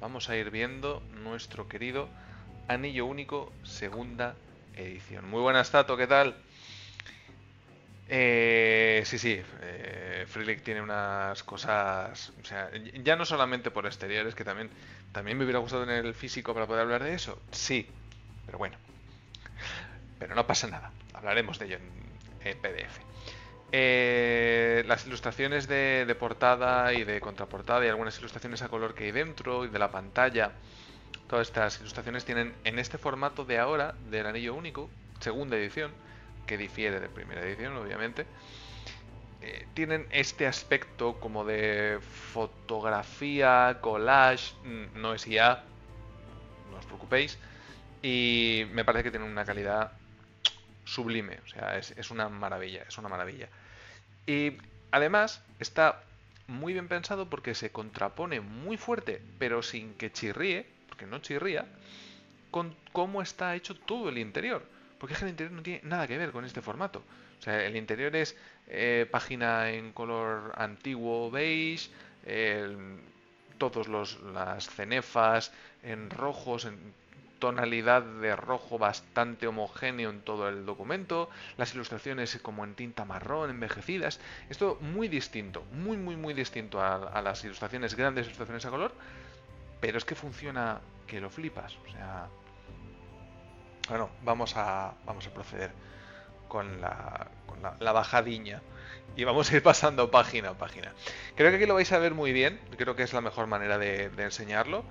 vamos a ir viendo nuestro querido Anillo Único segunda edición. Muy buenas, Tato, ¿qué tal? Sí, Free League tiene unas cosas, o sea, ya no solamente por exteriores, que también me hubiera gustado tener el físico para poder hablar de eso, sí, pero bueno, pero no pasa nada, hablaremos de ello en PDF. Las ilustraciones de portada y de contraportada y algunas ilustraciones a color que hay dentro y de la pantalla, todas estas ilustraciones tienen en este formato de ahora del anillo único, segunda edición, que difiere de primera edición, obviamente, tienen este aspecto como de fotografía, collage, no es IA, no os preocupéis, y me parece que tienen una calidad sublime, o sea, es una maravilla, es una maravilla. Y además está muy bien pensado porque se contrapone muy fuerte, pero sin que chirríe, porque no chirría, con cómo está hecho todo el interior. Porque es que el interior no tiene nada que ver con este formato. O sea, el interior es página en color antiguo beige, todos las cenefas en rojos, en tonalidad de rojo bastante homogéneo en todo el documento, las ilustraciones como en tinta marrón, envejecidas. Esto muy distinto, muy distinto a las ilustraciones, grandes ilustraciones a color, pero es que funciona que lo flipas. O sea, bueno, vamos a proceder con la bajadiña y vamos a ir pasando página a página. Creo que aquí lo vais a ver muy bien, creo que es la mejor manera de enseñarlo.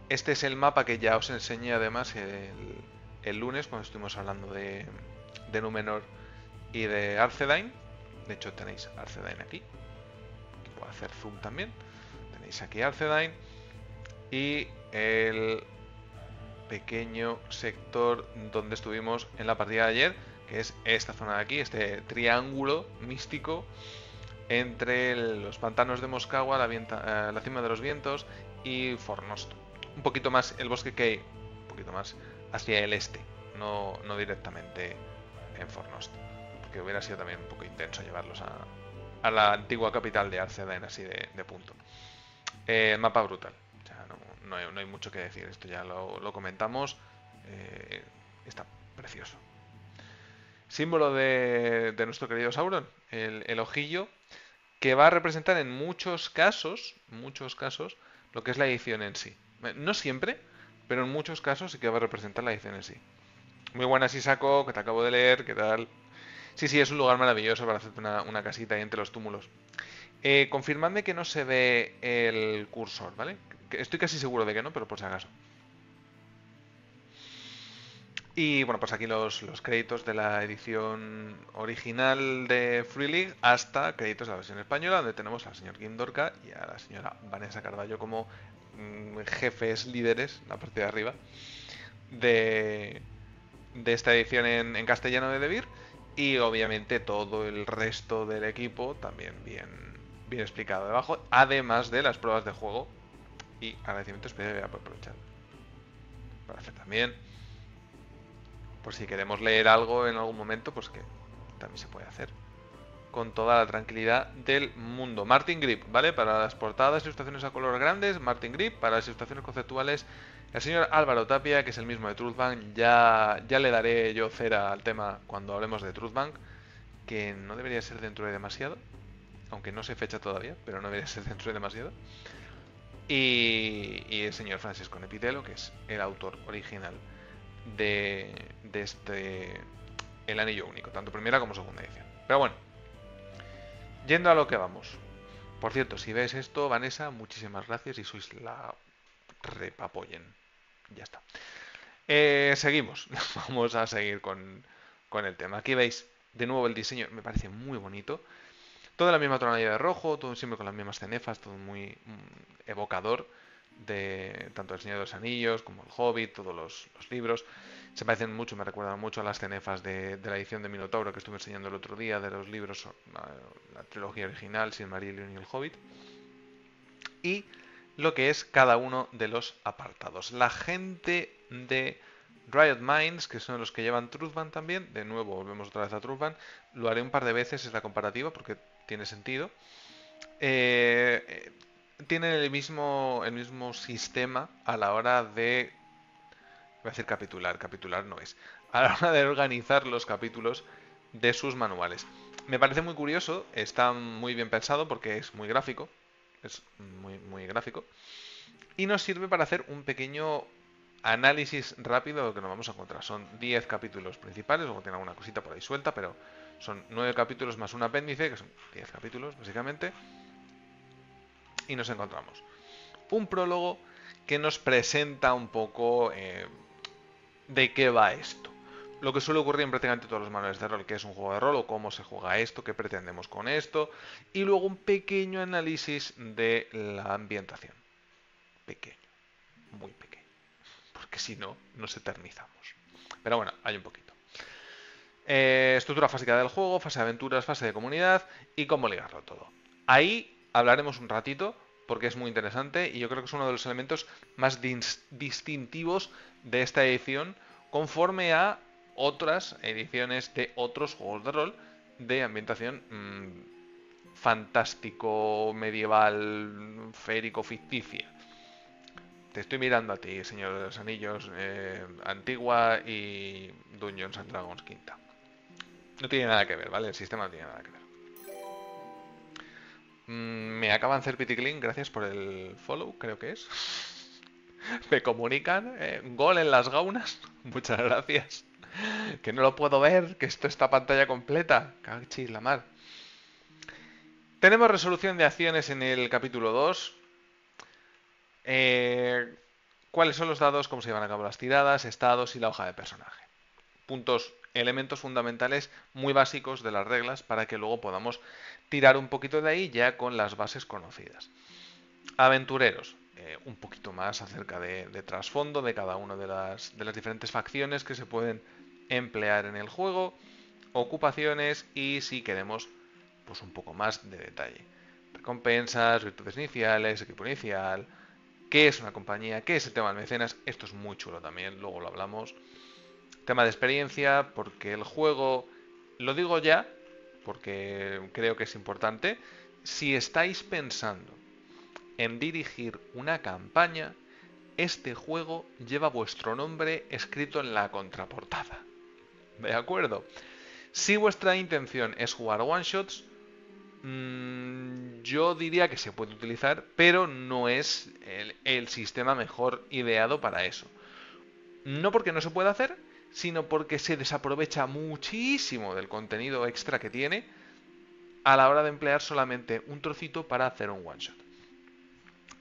Este es el mapa que ya os enseñé además el lunes cuando estuvimos hablando de Númenor y de Arthedain. De hecho tenéis Arthedain aquí, puedo hacer zoom también. Tenéis aquí Arthedain y el pequeño sector donde estuvimos en la partida de ayer, que es esta zona de aquí, este triángulo místico entre los pantanos de Moscagua, la cima de los vientos y Fornost. Un poquito más el bosque que hay, un poquito más hacia el este, no directamente en Fornost, porque hubiera sido también un poco intenso llevarlos a la antigua capital de Arcedain así de punto. Mapa brutal. O sea, no hay mucho que decir. Esto ya lo comentamos. Eh, Está precioso. Símbolo de nuestro querido Sauron, el ojillo, que va a representar en muchos casos, lo que es la edición en sí. No siempre, pero en muchos casos sí que va a representar la edición en sí. Muy buenas, Isako, que te acabo de leer, ¿qué tal? Sí, es un lugar maravilloso para hacerte una casita ahí entre los túmulos. Confirmadme que no se ve el cursor, ¿vale? Estoy casi seguro de que no, pero por si acaso. Y bueno, pues aquí los créditos de la edición original de Free League hasta créditos de la versión española, donde tenemos al señor Kim Dorca y a la señora Vanessa Carballo como jefes líderes, la parte de arriba, de, de esta edición en castellano de Debir. Y obviamente todo el resto del equipo también bien explicado debajo, además de las pruebas de juego y agradecimiento especial por aprovechar para hacer también, por si queremos leer algo en algún momento, pues que también se puede hacer con toda la tranquilidad del mundo. Martin Grip, ¿vale? Para las portadas, ilustraciones a color grandes, Martin Grip. Para las ilustraciones conceptuales, el señor Álvaro Tapia, que es el mismo de Truthbank. Ya le daré yo cera al tema cuando hablemos de Truthbank, que no debería ser dentro de demasiado, aunque no se fecha todavía, pero no debería ser dentro de demasiado. Y el señor Francisco Nepitelo, que es el autor original de este El Anillo Único, tanto primera como segunda edición. Pero bueno, yendo a lo que vamos. Por cierto, si ves esto, Vanessa, muchísimas gracias y sois la repapollen. Ya está. Seguimos. Vamos a seguir con el tema. Aquí veis de nuevo el diseño, me parece muy bonito. Toda la misma tonalidad de rojo, todo siempre con las mismas cenefas, todo muy evocador de tanto El Señor de los Anillos como El Hobbit, todos los libros. Se parecen mucho, me recuerdan mucho a las cenefas de la edición de Minotauro que estuve enseñando el otro día, de los libros, la trilogía original, Silmarillion y El Hobbit. Y lo que es cada uno de los apartados. La gente de Riot Minds, que son los que llevan Truthban también, de nuevo volvemos otra vez a Truthban, lo haré un par de veces, es la comparativa porque tiene sentido. Eh, tienen el mismo sistema a la hora de... Voy a decir capitular, capitular no es. A la hora de organizar los capítulos de sus manuales. Me parece muy curioso, está muy bien pensado porque es muy gráfico. Es muy, muy gráfico. Y nos sirve para hacer un pequeño análisis rápido de lo que nos vamos a encontrar. Son 10 capítulos principales, luego tiene alguna cosita por ahí suelta, pero son 9 capítulos más un apéndice, que son 10 capítulos básicamente. Y nos encontramos un prólogo que nos presenta un poco de qué va esto. Lo que suele ocurrir en prácticamente todos los manuales de rol, que es un juego de rol o cómo se juega esto, qué pretendemos con esto, y luego un pequeño análisis de la ambientación. Pequeño, muy pequeño, porque si no, nos eternizamos. Pero bueno, hay un poquito. Estructura básica del juego, fase de aventuras, fase de comunidad y cómo ligarlo todo. Ahí hablaremos un ratito porque es muy interesante y yo creo que es uno de los elementos más distintivos de esta edición conforme a otras ediciones de otros juegos de rol de ambientación fantástico, medieval, férico, ficticia. Te estoy mirando a ti, Señor de los Anillos, Antigua y Dungeons and Dragons quinta. No tiene nada que ver, ¿vale? El sistema no tiene nada que ver. Me acaban de hacer piticlin, gracias por el follow, creo que es. Me comunican, gol en las gaunas. Muchas gracias. Que no lo puedo ver, que esto está pantalla completa. Cachis la mar. Tenemos resolución de acciones en el capítulo 2. ¿Cuáles son los dados? ¿Cómo se llevan a cabo las tiradas? Estados y la hoja de personaje. Puntos, elementos fundamentales muy básicos de las reglas para que luego podamos tirar un poquito de ahí ya con las bases conocidas. Aventureros, un poquito más acerca de trasfondo de cada una de las diferentes facciones que se pueden emplear en el juego, ocupaciones y si queremos pues un poco más de detalle. Recompensas, virtudes iniciales, equipo inicial, qué es una compañía, qué es el tema del mecenas, esto es muy chulo también, luego lo hablamos. Tema de experiencia, porque el juego, lo digo ya, porque creo que es importante, si estáis pensando en dirigir una campaña, este juego lleva vuestro nombre escrito en la contraportada. ¿De acuerdo? Si vuestra intención es jugar one shots, yo diría que se puede utilizar, pero no es el sistema mejor ideado para eso. No porque no se pueda hacer, sino porque se desaprovecha muchísimo del contenido extra que tiene a la hora de emplear solamente un trocito para hacer un one shot.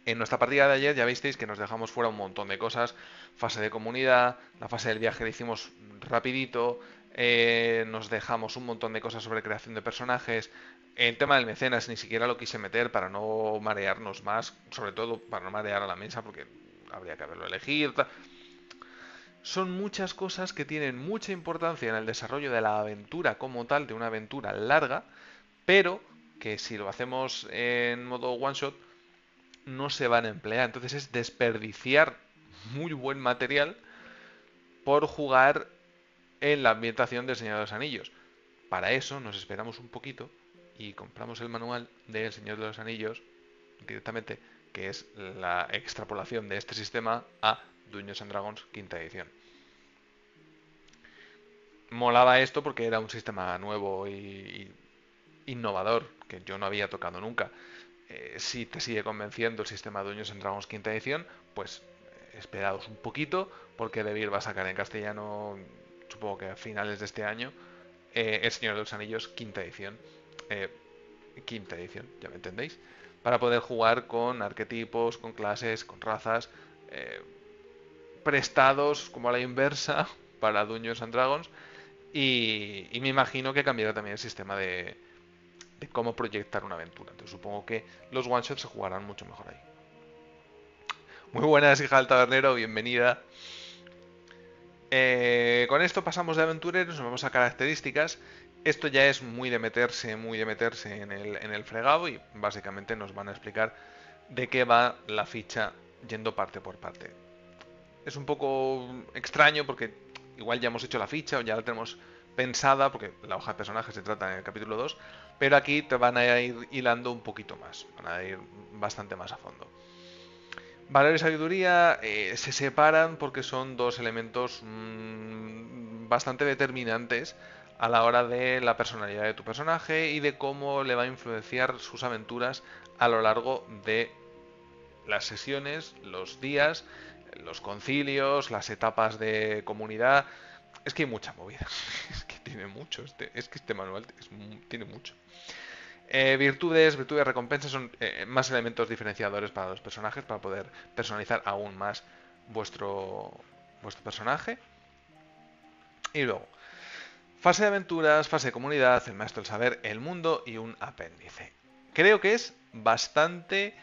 En nuestra partida de ayer ya visteis que nos dejamos fuera un montón de cosas. Fase de comunidad, la fase del viaje la hicimos rapidito, nos dejamos un montón de cosas sobre creación de personajes. El tema del mecenas ni siquiera lo quise meter para no marearnos más, sobre todo para no marear a la mesa porque habría que haberlo elegido. Son muchas cosas que tienen mucha importancia en el desarrollo de la aventura como tal, de una aventura larga, pero que si lo hacemos en modo one shot no se van a emplear. Entonces es desperdiciar muy buen material por jugar en la ambientación del Señor de los Anillos. Para eso nos esperamos un poquito y compramos el manual del Señor de los Anillos directamente, que es la extrapolación de este sistema a Dungeons and Dragons quinta edición. Molaba esto porque era un sistema nuevo y innovador que yo no había tocado nunca. Si te sigue convenciendo el sistema de Dungeons and Dragons quinta edición, pues esperaos un poquito, porque Devir va a sacar en castellano, supongo que a finales de este año, El Señor de los Anillos quinta edición. Eh, Quinta edición, ya me entendéis. Para poder jugar con arquetipos, con clases, con razas, eh, prestados como a la inversa para Dungeons and Dragons. Y me imagino que cambiará también el sistema de cómo proyectar una aventura. Entonces supongo que los one shots se jugarán mucho mejor ahí. Muy buenas, hija del tabernero, bienvenida. Con esto pasamos de aventureros, nos vamos a características. Esto ya es muy de meterse en el fregado y básicamente nos van a explicar de qué va la ficha yendo parte por parte. Es un poco extraño porque igual ya hemos hecho la ficha o ya la tenemos pensada, porque la hoja de personajes se trata en el capítulo 2, Pero aquí te van a ir hilando un poquito más, van a ir bastante más a fondo. Valor y sabiduría se separan porque son dos elementos bastante determinantes a la hora de la personalidad de tu personaje y de cómo le va a influenciar sus aventuras a lo largo de las sesiones, los días, los concilios, las etapas de comunidad. Es que hay mucha movida. Es que tiene mucho. Es que este manual tiene mucho. Virtudes, recompensas son más elementos diferenciadores para los personajes para poder personalizar aún más vuestro, vuestro personaje. Y luego, fase de aventuras, fase de comunidad, el maestro del saber, el mundo y un apéndice. Creo que es bastante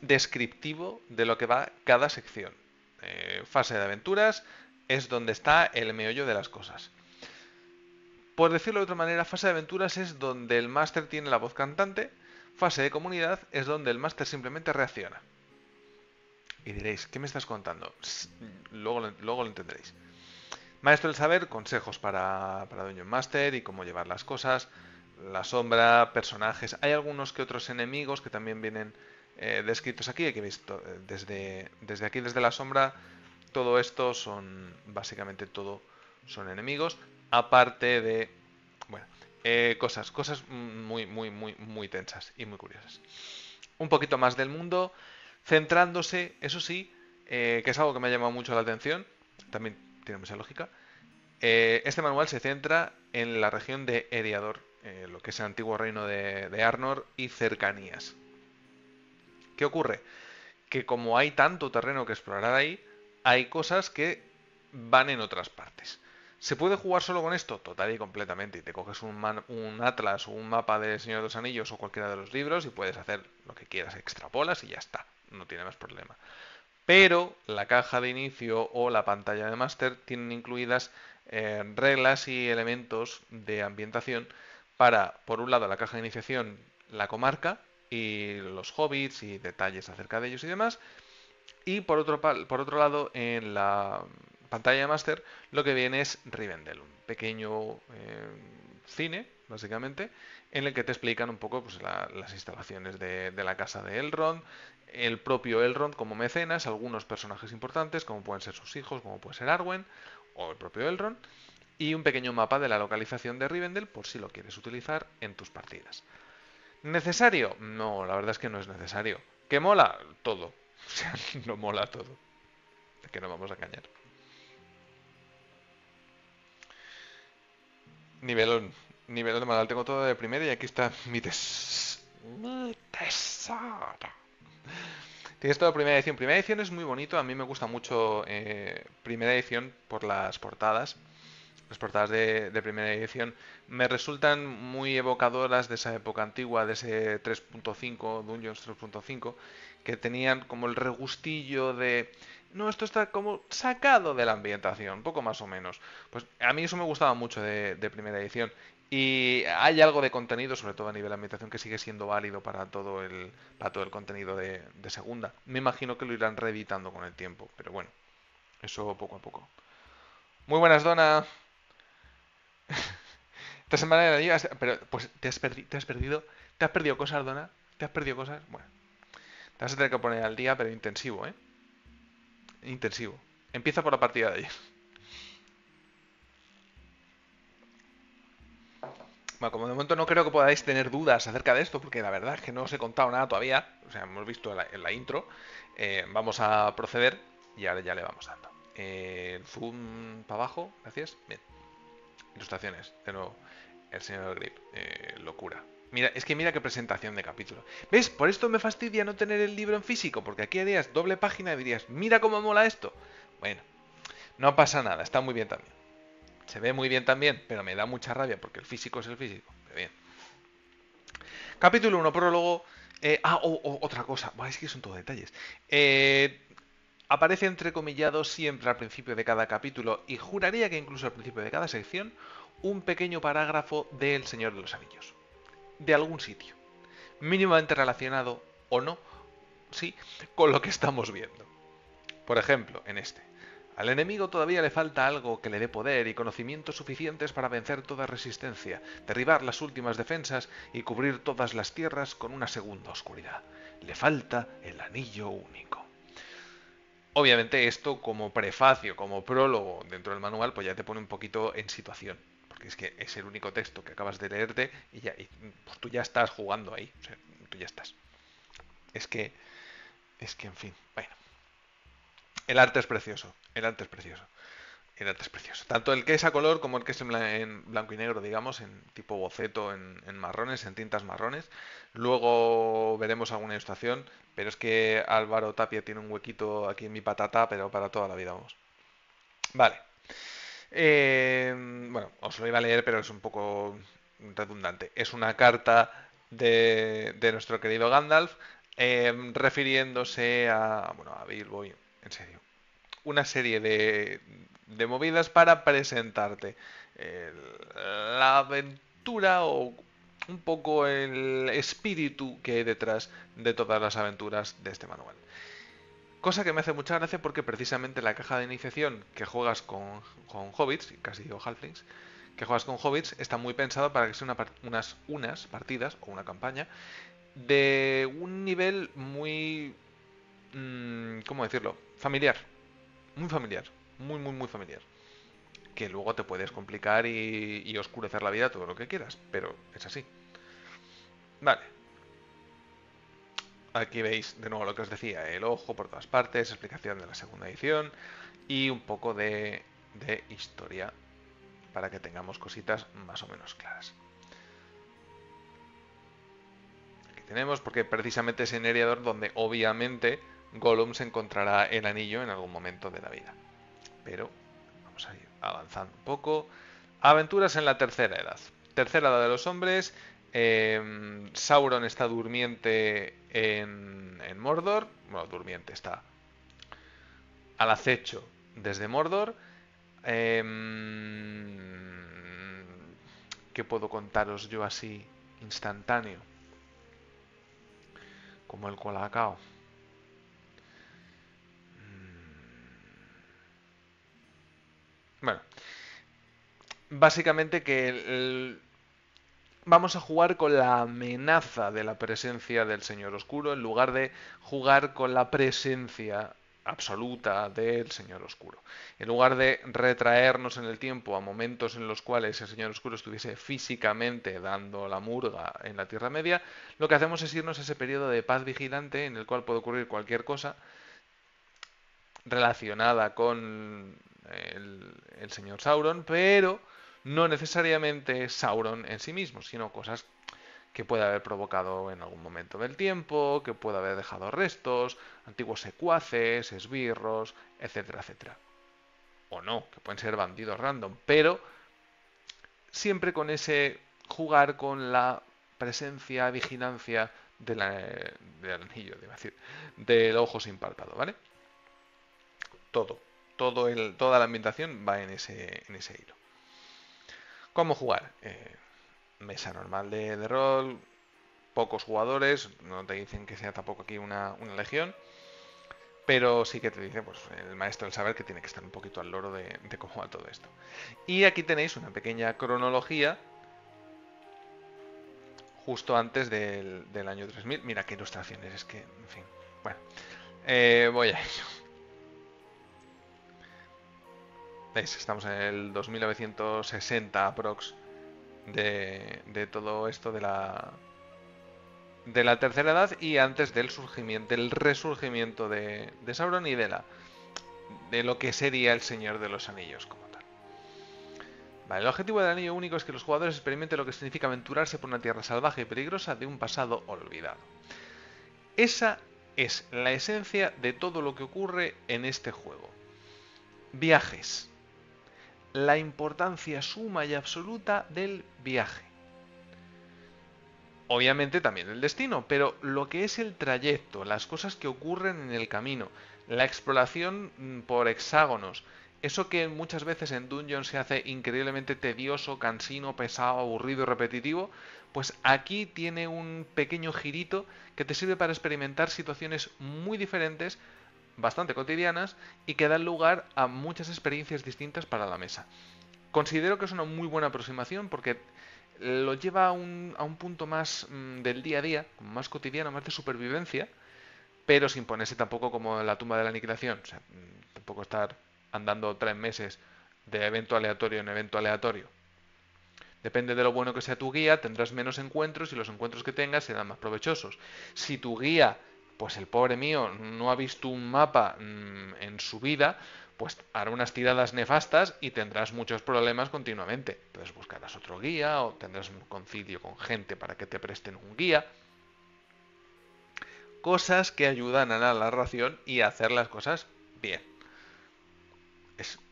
descriptivo de lo que va cada sección. Fase de aventuras es donde está el meollo de las cosas. Por decirlo de otra manera, fase de aventuras es donde el máster tiene la voz cantante, fase de comunidad es donde el máster simplemente reacciona. Y diréis, ¿qué me estás contando? Luego lo entenderéis. Maestro del saber, consejos para Dungeon Master y cómo llevar las cosas, la sombra, personajes. Hay algunos que otros enemigos que también vienen descritos aquí, que he visto desde aquí, desde la sombra, todo esto son, básicamente todo son enemigos, aparte de, bueno, cosas muy tensas y muy curiosas. Un poquito más del mundo, centrándose, eso sí, que es algo que me ha llamado mucho la atención, también tiene mucha lógica. Este manual se centra en la región de Eriador, lo que es el antiguo reino de Arnor y cercanías. ¿Qué ocurre? Que como hay tanto terreno que explorar ahí, hay cosas que van en otras partes. ¿Se puede jugar solo con esto? Total y completamente. Y te coges un atlas o un mapa de Señor de los Anillos o cualquiera de los libros y puedes hacer lo que quieras, extrapolas y ya está. No tiene más problema. Pero la caja de inicio o la pantalla de máster tienen incluidas reglas y elementos de ambientación para, por un lado, la caja de iniciación, la comarca y los hobbits y detalles acerca de ellos y demás, y por otro lado, en la pantalla de máster, lo que viene es Rivendell, un pequeño cine, básicamente, en el que te explican un poco pues, las instalaciones de la casa de Elrond, el propio Elrond como mecenas, algunos personajes importantes, como pueden ser sus hijos, como puede ser Arwen, o el propio Elrond, y un pequeño mapa de la localización de Rivendell por si lo quieres utilizar en tus partidas. ¿Necesario? No, la verdad es que no es necesario. ¿Qué mola? Todo. O sea, no mola todo. De que no vamos a engañar. Nivelón. Nivelón de manual. Tengo todo de primera y aquí está mi tesoro. Tienes todo de primera edición. Primera edición es muy bonito. A mí me gusta mucho primera edición por las portadas. Las portadas de primera edición me resultan muy evocadoras de esa época antigua, de ese 3.5, Dungeons 3.5, que tenían como el regustillo de... No, esto está como sacado de la ambientación, poco más o menos. Pues a mí eso me gustaba mucho de primera edición. Y hay algo de contenido, sobre todo a nivel de ambientación, que sigue siendo válido para todo el contenido de segunda. Me imagino que lo irán reeditando con el tiempo, pero bueno, eso poco a poco. Muy buenas, Donna. Esta semana de la liga, pero pues te has perdido cosas, Donna, te has perdido cosas. Bueno, te vas a tener que poner al día, pero intensivo, ¿eh? Intensivo. Empieza por la partida de ayer. Bueno, como de momento no creo que podáis tener dudas acerca de esto, porque la verdad es que no os he contado nada todavía. O sea, hemos visto en la intro. Vamos a proceder y ahora ya le vamos dando. Zoom para abajo, gracias. Bien. Ilustraciones, de nuevo. El señor Grip, locura. Mira, es que mira qué presentación de capítulo. ¿Ves? Por esto me fastidia no tener el libro en físico, porque aquí harías doble página y dirías, mira cómo mola esto. Bueno, no pasa nada, está muy bien también. Se ve muy bien también, pero me da mucha rabia porque el físico es el físico. Pero bien. Capítulo 1, prólogo. Otra cosa. Bueno, es que son todos detalles. Aparece entrecomillado siempre al principio de cada capítulo y juraría que incluso al principio de cada sección un pequeño parágrafo del Señor de los Anillos. De algún sitio. Mínimamente relacionado o no, sí, con lo que estamos viendo. Por ejemplo, en este. Al enemigo todavía le falta algo que le dé poder y conocimientos suficientes para vencer toda resistencia, derribar las últimas defensas y cubrir todas las tierras con una segunda oscuridad. Le falta el anillo único. Obviamente esto como prefacio, como prólogo dentro del manual, pues ya te pone un poquito en situación. Porque es que es el único texto que acabas de leerte pues tú ya estás jugando ahí. O sea, tú ya estás. Es que, en fin, bueno. El arte es precioso. El arte es precioso. El arte es precioso. Tanto el que es a color como el que es en blanco y negro, digamos, en tipo boceto, en marrones, en tintas marrones. Luego veremos alguna ilustración, pero es que Álvaro Tapia tiene un huequito aquí en mi patata, pero para toda la vida, vamos. Vale. Bueno, os lo iba a leer, pero es un poco redundante. Es una carta de nuestro querido Gandalf refiriéndose bueno, a Bilbo, en serio, una serie de movidas para presentarte la aventura o un poco el espíritu que hay detrás de todas las aventuras de este manual. Cosa que me hace mucha gracia porque precisamente la caja de iniciación que juegas con hobbits, casi digo halflings, que juegas con hobbits está muy pensado para que sea unas partidas o una campaña de un nivel muy... ¿cómo decirlo? Familiar. Muy familiar. Muy, muy, muy familiar. Que luego te puedes complicar y oscurecer la vida todo lo que quieras, pero es así. Vale. Aquí veis de nuevo lo que os decía, el ojo por todas partes, explicación de la segunda edición y un poco de historia para que tengamos cositas más o menos claras. Aquí tenemos, porque precisamente es en Eriador donde obviamente Gollum se encontrará el anillo en algún momento de la vida. Pero vamos a ir avanzando un poco. Aventuras en la tercera edad. Tercera edad de los hombres. Sauron está durmiente en Mordor. Bueno, durmiente está al acecho desde Mordor. ¿Qué puedo contaros yo así instantáneo? Como el colacao. Bueno, básicamente que vamos a jugar con la amenaza de la presencia del Señor Oscuro en lugar de jugar con la presencia absoluta del Señor Oscuro. En lugar de retraernos en el tiempo a momentos en los cuales el Señor Oscuro estuviese físicamente dando la murga en la Tierra Media, lo que hacemos es irnos a ese periodo de paz vigilante en el cual puede ocurrir cualquier cosa relacionada con el señor Sauron, pero no necesariamente Sauron en sí mismo, sino cosas que puede haber provocado en algún momento del tiempo, que puede haber dejado restos, antiguos secuaces, esbirros, etcétera, etcétera. O no, que pueden ser bandidos random, pero siempre con ese jugar con la presencia, vigilancia del anillo, debo decir, del ojo sin párpado, ¿vale? Todo, toda la ambientación va en ese hilo. ¿Cómo jugar? Mesa normal de rol, pocos jugadores, no te dicen que sea tampoco aquí una legión, pero sí que te dice pues, el maestro del saber que tiene que estar un poquito al loro de cómo va todo esto. Y aquí tenéis una pequeña cronología justo antes del año 3000. Mira qué ilustraciones, es que, en fin. Bueno, voy a ello. ¿Veis? Estamos en el 2960 aprox de todo esto de la tercera edad y antes del resurgimiento de Sauron y de lo que sería el Señor de los Anillos como tal. Vale, el objetivo del anillo único es que los jugadores experimenten lo que significa aventurarse por una tierra salvaje y peligrosa de un pasado olvidado. Esa es la esencia de todo lo que ocurre en este juego. Viajes. La importancia suma y absoluta del viaje. Obviamente también el destino, pero lo que es el trayecto, las cosas que ocurren en el camino, la exploración por hexágonos, eso que muchas veces en Dungeon se hace increíblemente tedioso, cansino, pesado, aburrido y repetitivo, pues aquí tiene un pequeño girito que te sirve para experimentar situaciones muy diferentes bastante cotidianas y que dan lugar a muchas experiencias distintas para la mesa. Considero que es una muy buena aproximación porque lo lleva a un punto más del día a día, más cotidiano, más de supervivencia, pero sin ponerse tampoco como en la tumba de la aniquilación. O sea, tampoco estar andando 3 meses de evento aleatorio en evento aleatorio. Depende de lo bueno que sea tu guía, tendrás menos encuentros y los encuentros que tengas serán más provechosos. Si tu guía, pues el pobre mío, no ha visto un mapa en su vida, pues hará unas tiradas nefastas y tendrás muchos problemas continuamente. Entonces buscarás otro guía o tendrás un concilio con gente para que te presten un guía. Cosas que ayudan a la narración y a hacer las cosas bien.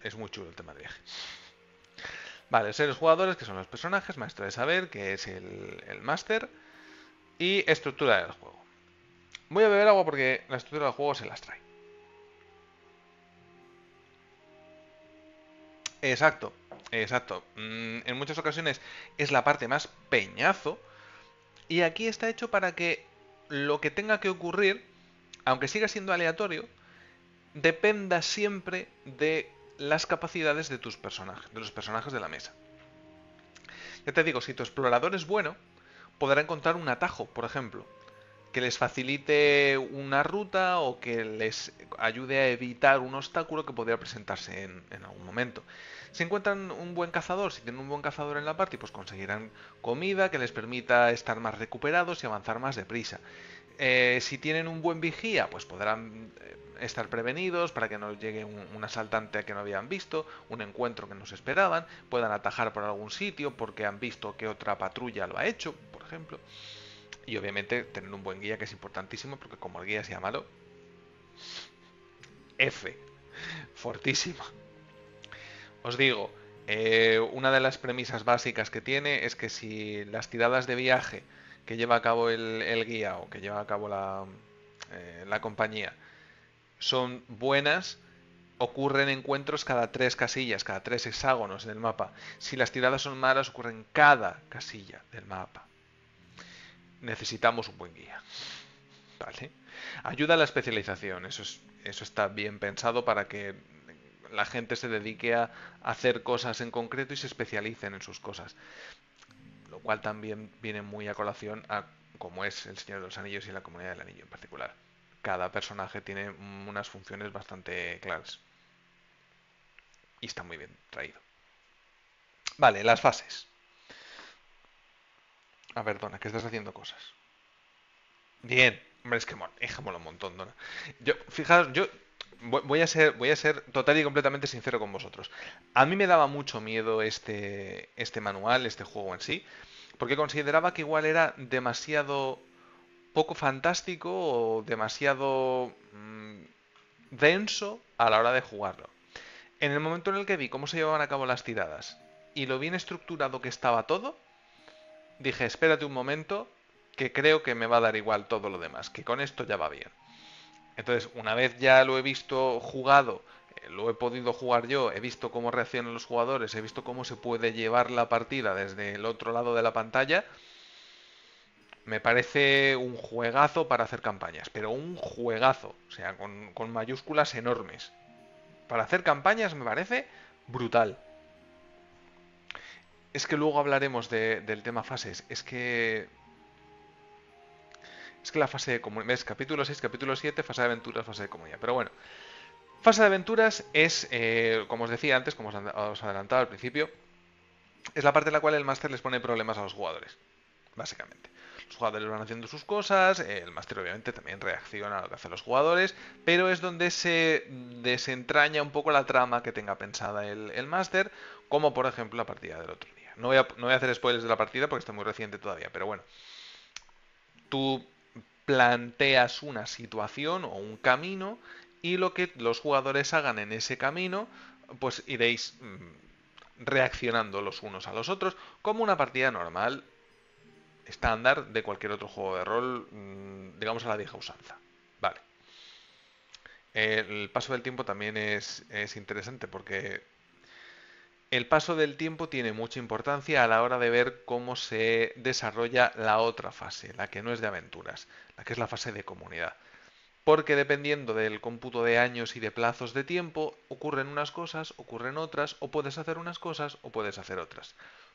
Es muy chulo el tema de viaje. Vale, seres jugadores, que son los personajes, maestro de saber, que es el máster, y estructura del juego. Voy a beber agua porque la estructura del juego se las trae. Exacto, exacto. En muchas ocasiones es la parte más peñazo, y aquí está hecho para que lo que tenga que ocurrir, aunque siga siendo aleatorio, dependa siempre de las capacidades de tus personajes, de los personajes de la mesa. Ya te digo, si tu explorador es bueno, podrá encontrar un atajo, por ejemplo, que les facilite una ruta o que les ayude a evitar un obstáculo que podría presentarse en algún momento. Si encuentran un buen cazador, si tienen un buen cazador en la party, pues conseguirán comida que les permita estar más recuperados y avanzar más deprisa. Si tienen un buen vigía, pues podrán estar prevenidos para que no llegue un asaltante que no habían visto, un encuentro que no se esperaban, puedan atajar por algún sitio porque han visto que otra patrulla lo ha hecho, por ejemplo. Y obviamente tener un buen guía, que es importantísimo, porque como el guía sea malo, F, fortísima. Os digo, una de las premisas básicas que tiene es que si las tiradas de viaje que lleva a cabo el guía o que lleva a cabo la compañía son buenas, ocurren encuentros cada 3 casillas, cada 3 hexágonos en el mapa. Si las tiradas son malas, ocurren cada casilla del mapa. Necesitamos un buen guía. ¿Vale? Ayuda a la especialización, eso está bien pensado para que la gente se dedique a hacer cosas en concreto y se especialicen en sus cosas, lo cual también viene muy a colación a como es el Señor de los Anillos y la Comunidad del Anillo en particular. Cada personaje tiene unas funciones bastante claras y está muy bien traído. Vale, las fases. A ver, Donna, que estás haciendo cosas. Bien, hombre, es que mola un montón, Donna. Fijaos, yo voy a ser total y completamente sincero con vosotros. A mí me daba mucho miedo este manual, este juego en sí, porque consideraba que igual era demasiado poco fantástico o demasiado denso a la hora de jugarlo. En el momento en el que vi cómo se llevaban a cabo las tiradas y lo bien estructurado que estaba todo, dije, espérate un momento, que creo que me va a dar igual todo lo demás, que con esto ya va bien. Entonces, una vez ya lo he visto jugado, lo he podido jugar yo, he visto cómo reaccionan los jugadores, he visto cómo se puede llevar la partida desde el otro lado de la pantalla, me parece un juegazo para hacer campañas, pero un juegazo, o sea, con mayúsculas enormes. Para hacer campañas me parece brutal. Es que luego hablaremos del tema fases. Es que la fase de comunidad. ¿Ves? Capítulo 6, capítulo 7, fase de aventuras, fase de comunidad. Pero bueno, fase de aventuras es, como os decía antes, como os adelantaba al principio, es la parte en la cual el máster les pone problemas a los jugadores, básicamente. Los jugadores van haciendo sus cosas, el máster obviamente también reacciona a lo que hacen los jugadores, pero es donde se desentraña un poco la trama que tenga pensada el máster, como por ejemplo la partida del otro día. No voy a hacer spoilers de la partida porque está muy reciente todavía, pero bueno, tú planteas una situación o un camino y lo que los jugadores hagan en ese camino, pues iréis reaccionando los unos a los otros como una partida normal, estándar de cualquier otro juego de rol, digamos a la vieja usanza. Vale. El paso del tiempo también es interesante porque el paso del tiempo tiene mucha importancia a la hora de ver cómo se desarrolla la otra fase, la que no es de aventuras, la que es la fase de comunidad. porque dependiendo del cómputo de años y de plazos de tiempo, ocurren unas cosas, ocurren otras, o puedes hacer unas cosas o puedes hacer otras.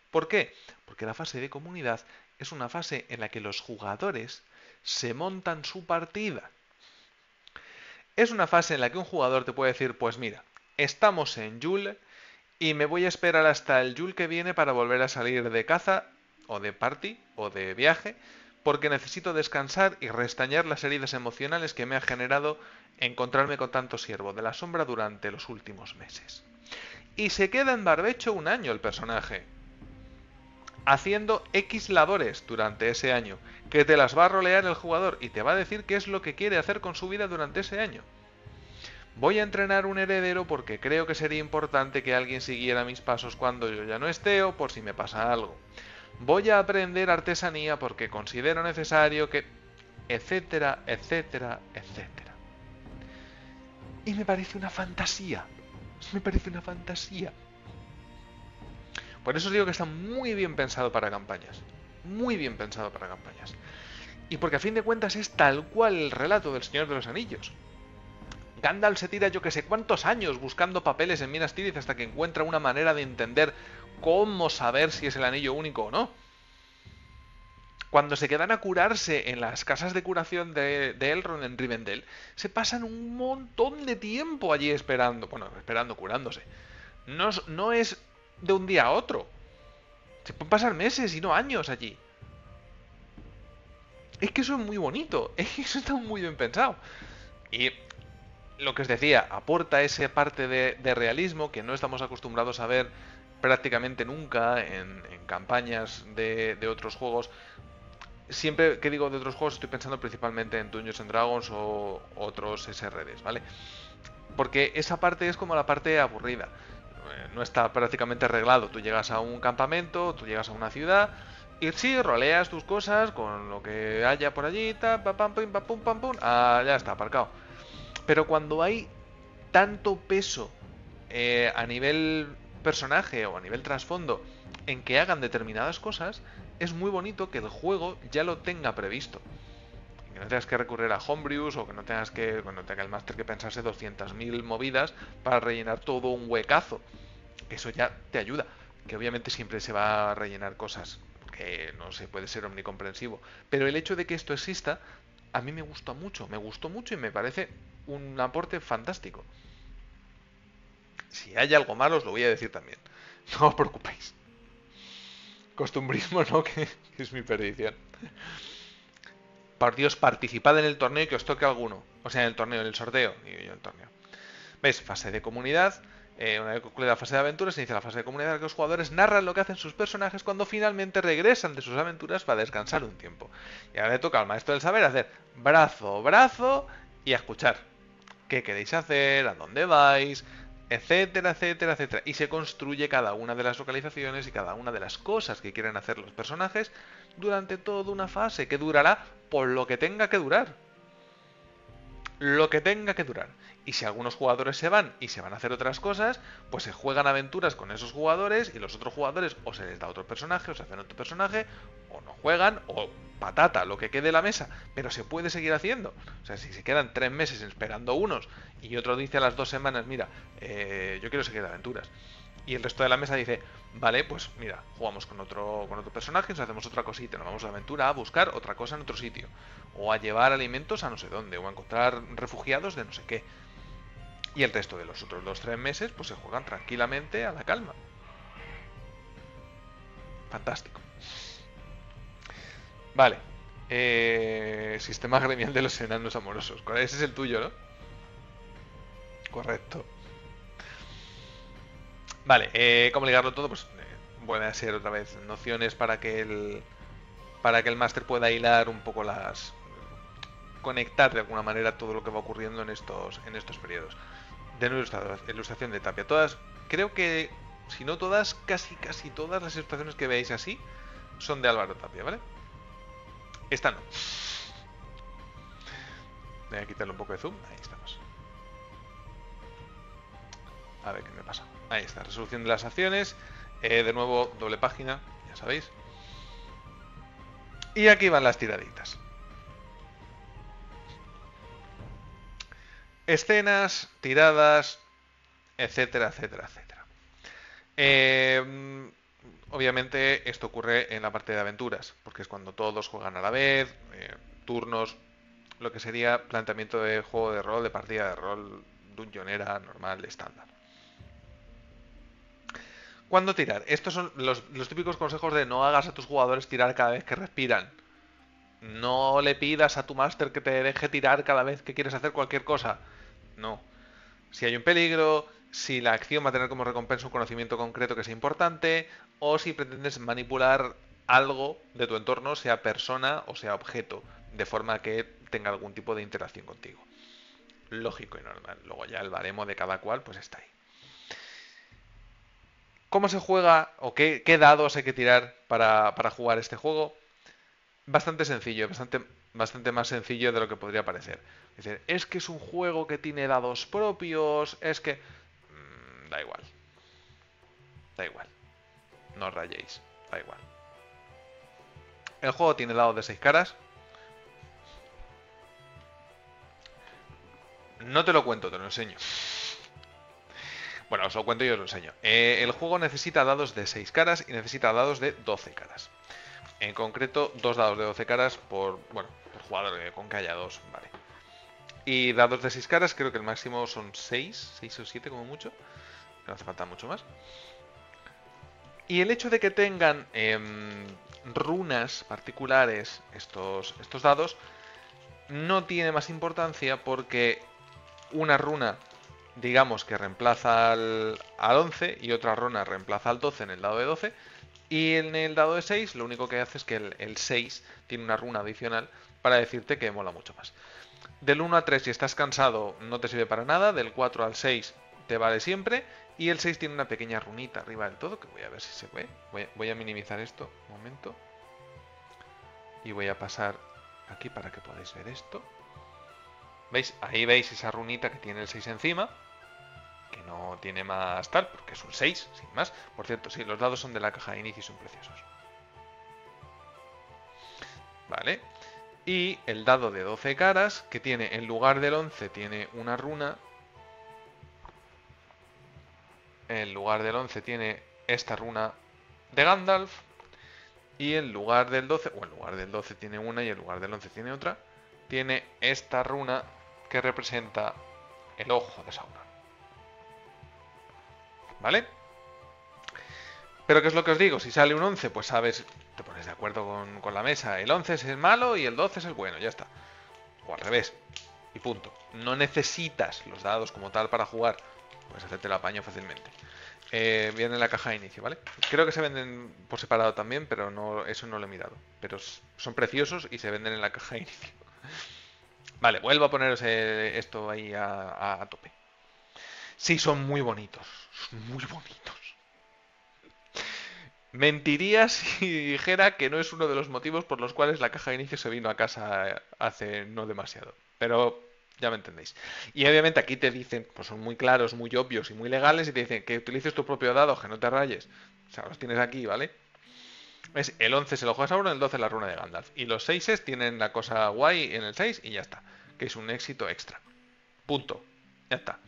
¿Por qué? Porque la fase de comunidad es una fase en la que los jugadores se montan su partida. Es una fase en la que un jugador te puede decir, pues mira, estamos en Yule y me voy a esperar hasta el Yule que viene para volver a salir de caza, o de party, o de viaje, porque necesito descansar y restañar las heridas emocionales que me ha generado encontrarme con tanto siervo de la sombra durante los últimos meses. Y se queda en barbecho un año el personaje, haciendo X labores durante ese año, que te las va a rolear el jugador y te va a decir qué es lo que quiere hacer con su vida durante ese año. Voy a entrenar un heredero porque creo que sería importante que alguien siguiera mis pasos cuando yo ya no esté o por si me pasa algo. Voy a aprender artesanía porque considero necesario que... etcétera, etcétera, etcétera. Y me parece una fantasía. Me parece una fantasía. Por eso os digo que está muy bien pensado para campañas. Muy bien pensado para campañas. Y porque a fin de cuentas es tal cual el relato del Señor de los Anillos. Gandalf se tira yo que sé cuántos años buscando papeles en Minas Tirith hasta que encuentra una manera de entender cómo saber si es el anillo único o no. Cuando se quedan a curarse en las casas de curación de Elrond en Rivendell, se pasan un montón de tiempo allí esperando. Bueno, esperando, curándose. No es de un día a otro. Se pueden pasar meses y no años allí. Es que eso es muy bonito. Es que eso está muy bien pensado. Y lo que os decía, aporta esa parte de realismo que no estamos acostumbrados a ver prácticamente nunca en campañas de otros juegos. Siempre que digo de otros juegos estoy pensando principalmente en Dungeons and Dragons o otros SRDs, ¿vale? Porque esa parte es como la parte aburrida. No está prácticamente arreglado. Tú llegas a un campamento, tú llegas a una ciudad y sí, roleas tus cosas con lo que haya por allí, ta, pa, pam, pim, pa, pum, pam, pum, ya está, aparcado. Pero cuando hay tanto peso a nivel personaje o a nivel trasfondo en que hagan determinadas cosas, es muy bonito que el juego ya lo tenga previsto. Que no tengas que recurrir a homebrews o que no tengas que, cuando tenga el máster que pensarse 200.000 movidas para rellenar todo un huecazo. Eso ya te ayuda. Que obviamente siempre se va a rellenar cosas, porque no se puede ser omnicomprensivo. Pero el hecho de que esto exista, a mí me gustó mucho y me parece un aporte fantástico. Si hay algo malo os lo voy a decir también. No os preocupéis. Costumbrismo no, que es mi perdición. Por Dios, participad en el torneo y que os toque alguno. O sea, en el torneo, en el sorteo. Digo yo, el torneo. ¿Ves? Fase de comunidad. Una vez concluida la fase de aventuras, se inicia la fase de comunidad en la que los jugadores narran lo que hacen sus personajes cuando finalmente regresan de sus aventuras para descansar un tiempo. Y ahora le toca al maestro del saber hacer brazo, brazo y a escuchar. ¿Qué queréis hacer? ¿A dónde vais? Etcétera, etcétera, etcétera. Y se construye cada una de las localizaciones y cada una de las cosas que quieren hacer los personajes durante toda una fase que durará por lo que tenga que durar. Lo que tenga que durar. Y si algunos jugadores se van y se van a hacer otras cosas, pues se juegan aventuras con esos jugadores y los otros jugadores o se les da otro personaje o se hacen otro personaje o no juegan o patata, lo que quede en la mesa, pero se puede seguir haciendo. O sea, si se quedan 3 meses esperando unos y otro dice a las 2 semanas, mira, yo quiero seguir aventuras. Y el resto de la mesa dice, vale, pues mira, jugamos con otro personaje, nos hacemos otra cosita, nos vamos a la aventura a buscar otra cosa en otro sitio. O a llevar alimentos a no sé dónde, o a encontrar refugiados de no sé qué. Y el resto de los otros 2-3 meses, pues se juegan tranquilamente a la calma. Fantástico. Vale. Sistema gremial de los enanos amorosos. Ese es el tuyo, ¿no? Correcto. Vale, ¿cómo ligarlo todo? Pues vuelve a ser otra vez nociones para que el máster pueda hilar un poco las... conectar de alguna manera todo lo que va ocurriendo en estos periodos. De nuevo, ilustración de Tapia. Todas, creo que, si no todas, casi todas las ilustraciones que veáis así son de Álvaro Tapia, ¿vale? Esta no. Voy a quitarle un poco de zoom. Ahí estamos. A ver qué me pasa. Ahí está, resolución de las acciones. De nuevo, doble página, ya sabéis. Y aquí van las tiraditas. Escenas, tiradas, etcétera, etcétera, etcétera. Eh, Obviamente esto ocurre en la parte de aventuras, porque es cuando todos juegan a la vez, turnos, lo que sería planteamiento de juego de rol, de partida de rol, dungeonera, normal, estándar. ¿Cuándo tirar? Estos son los típicos consejos de no hagas a tus jugadores tirar cada vez que respiran. No le pidas a tu máster que te deje tirar cada vez que quieres hacer cualquier cosa. No. Si hay un peligro, si la acción va a tener como recompensa un conocimiento concreto que sea importante, o si pretendes manipular algo de tu entorno, sea persona o sea objeto, de forma que tenga algún tipo de interacción contigo. Lógico y normal. Luego ya el baremo de cada cual pues está ahí. ¿Cómo se juega o qué dados hay que tirar para jugar este juego? Bastante sencillo, bastante más sencillo de lo que podría parecer. Es decir, es que es un juego que tiene dados propios, es que... da igual, da igual. No os rayéis, da igual. El juego tiene dados de 6 caras. No te lo cuento, te lo enseño. Bueno, os lo cuento y os lo enseño. El juego necesita dados de 6 caras y necesita dados de 12 caras. En concreto, dos dados de 12 caras bueno, por jugador, con que haya dos, vale. Y dados de 6 caras, creo que el máximo son 6 o 7 como mucho. No hace falta mucho más. Y el hecho de que tengan runas particulares estos dados no tiene más importancia porque una runa, digamos que reemplaza al 11 y otra runa reemplaza al 12 en el dado de 12. Y en el dado de 6 lo único que hace es que el 6 tiene una runa adicional para decirte que mola mucho más. Del 1 a 3 si estás cansado no te sirve para nada, del 4 al 6 te vale siempre y el 6 tiene una pequeña runita arriba del todo que voy a ver si se ve. Voy a minimizar esto un momento y voy a pasar aquí para que podáis ver esto. ¿Veis? Ahí veis esa runita que tiene el 6 encima, que no tiene más tal, porque es un 6, sin más. Por cierto, sí, los dados son de la caja de inicio y son preciosos. Vale. Y el dado de 12 caras, que tiene en lugar del 11, tiene una runa. En lugar del 11 tiene esta runa de Gandalf. Y en lugar del 12, o en lugar del 12 tiene una y en lugar del 11 tiene otra, tiene esta runa que representa el ojo de Sauron. ¿Vale? Pero ¿qué es lo que os digo? Si sale un 11, pues sabes, te pones de acuerdo con la mesa. El 11 es el malo y el 12 es el bueno, ya está. O al revés. Y punto. No necesitas los dados como tal para jugar. Puedes hacerte el apaño fácilmente. Viene en la caja de inicio, ¿vale? Creo que se venden por separado también, pero no, eso no lo he mirado. Pero son preciosos y se venden en la caja de inicio. Vale, vuelvo a poneros esto ahí a tope. Sí, son muy bonitos. Muy bonitos. Mentiría si dijera que no es uno de los motivos por los cuales la caja de inicio se vino a casa hace no demasiado. Pero ya me entendéis. Y obviamente aquí te dicen, pues son muy claros, muy obvios y muy legales y te dicen que utilices tu propio dado, que no te rayes. O sea, los tienes aquí, ¿vale? Es el 11 es el ojo de Sauron, el 12 es la runa de Gandalf. Y los 6 tienen la cosa guay en el 6 y ya está. Que es un éxito extra. Punto. Ya está.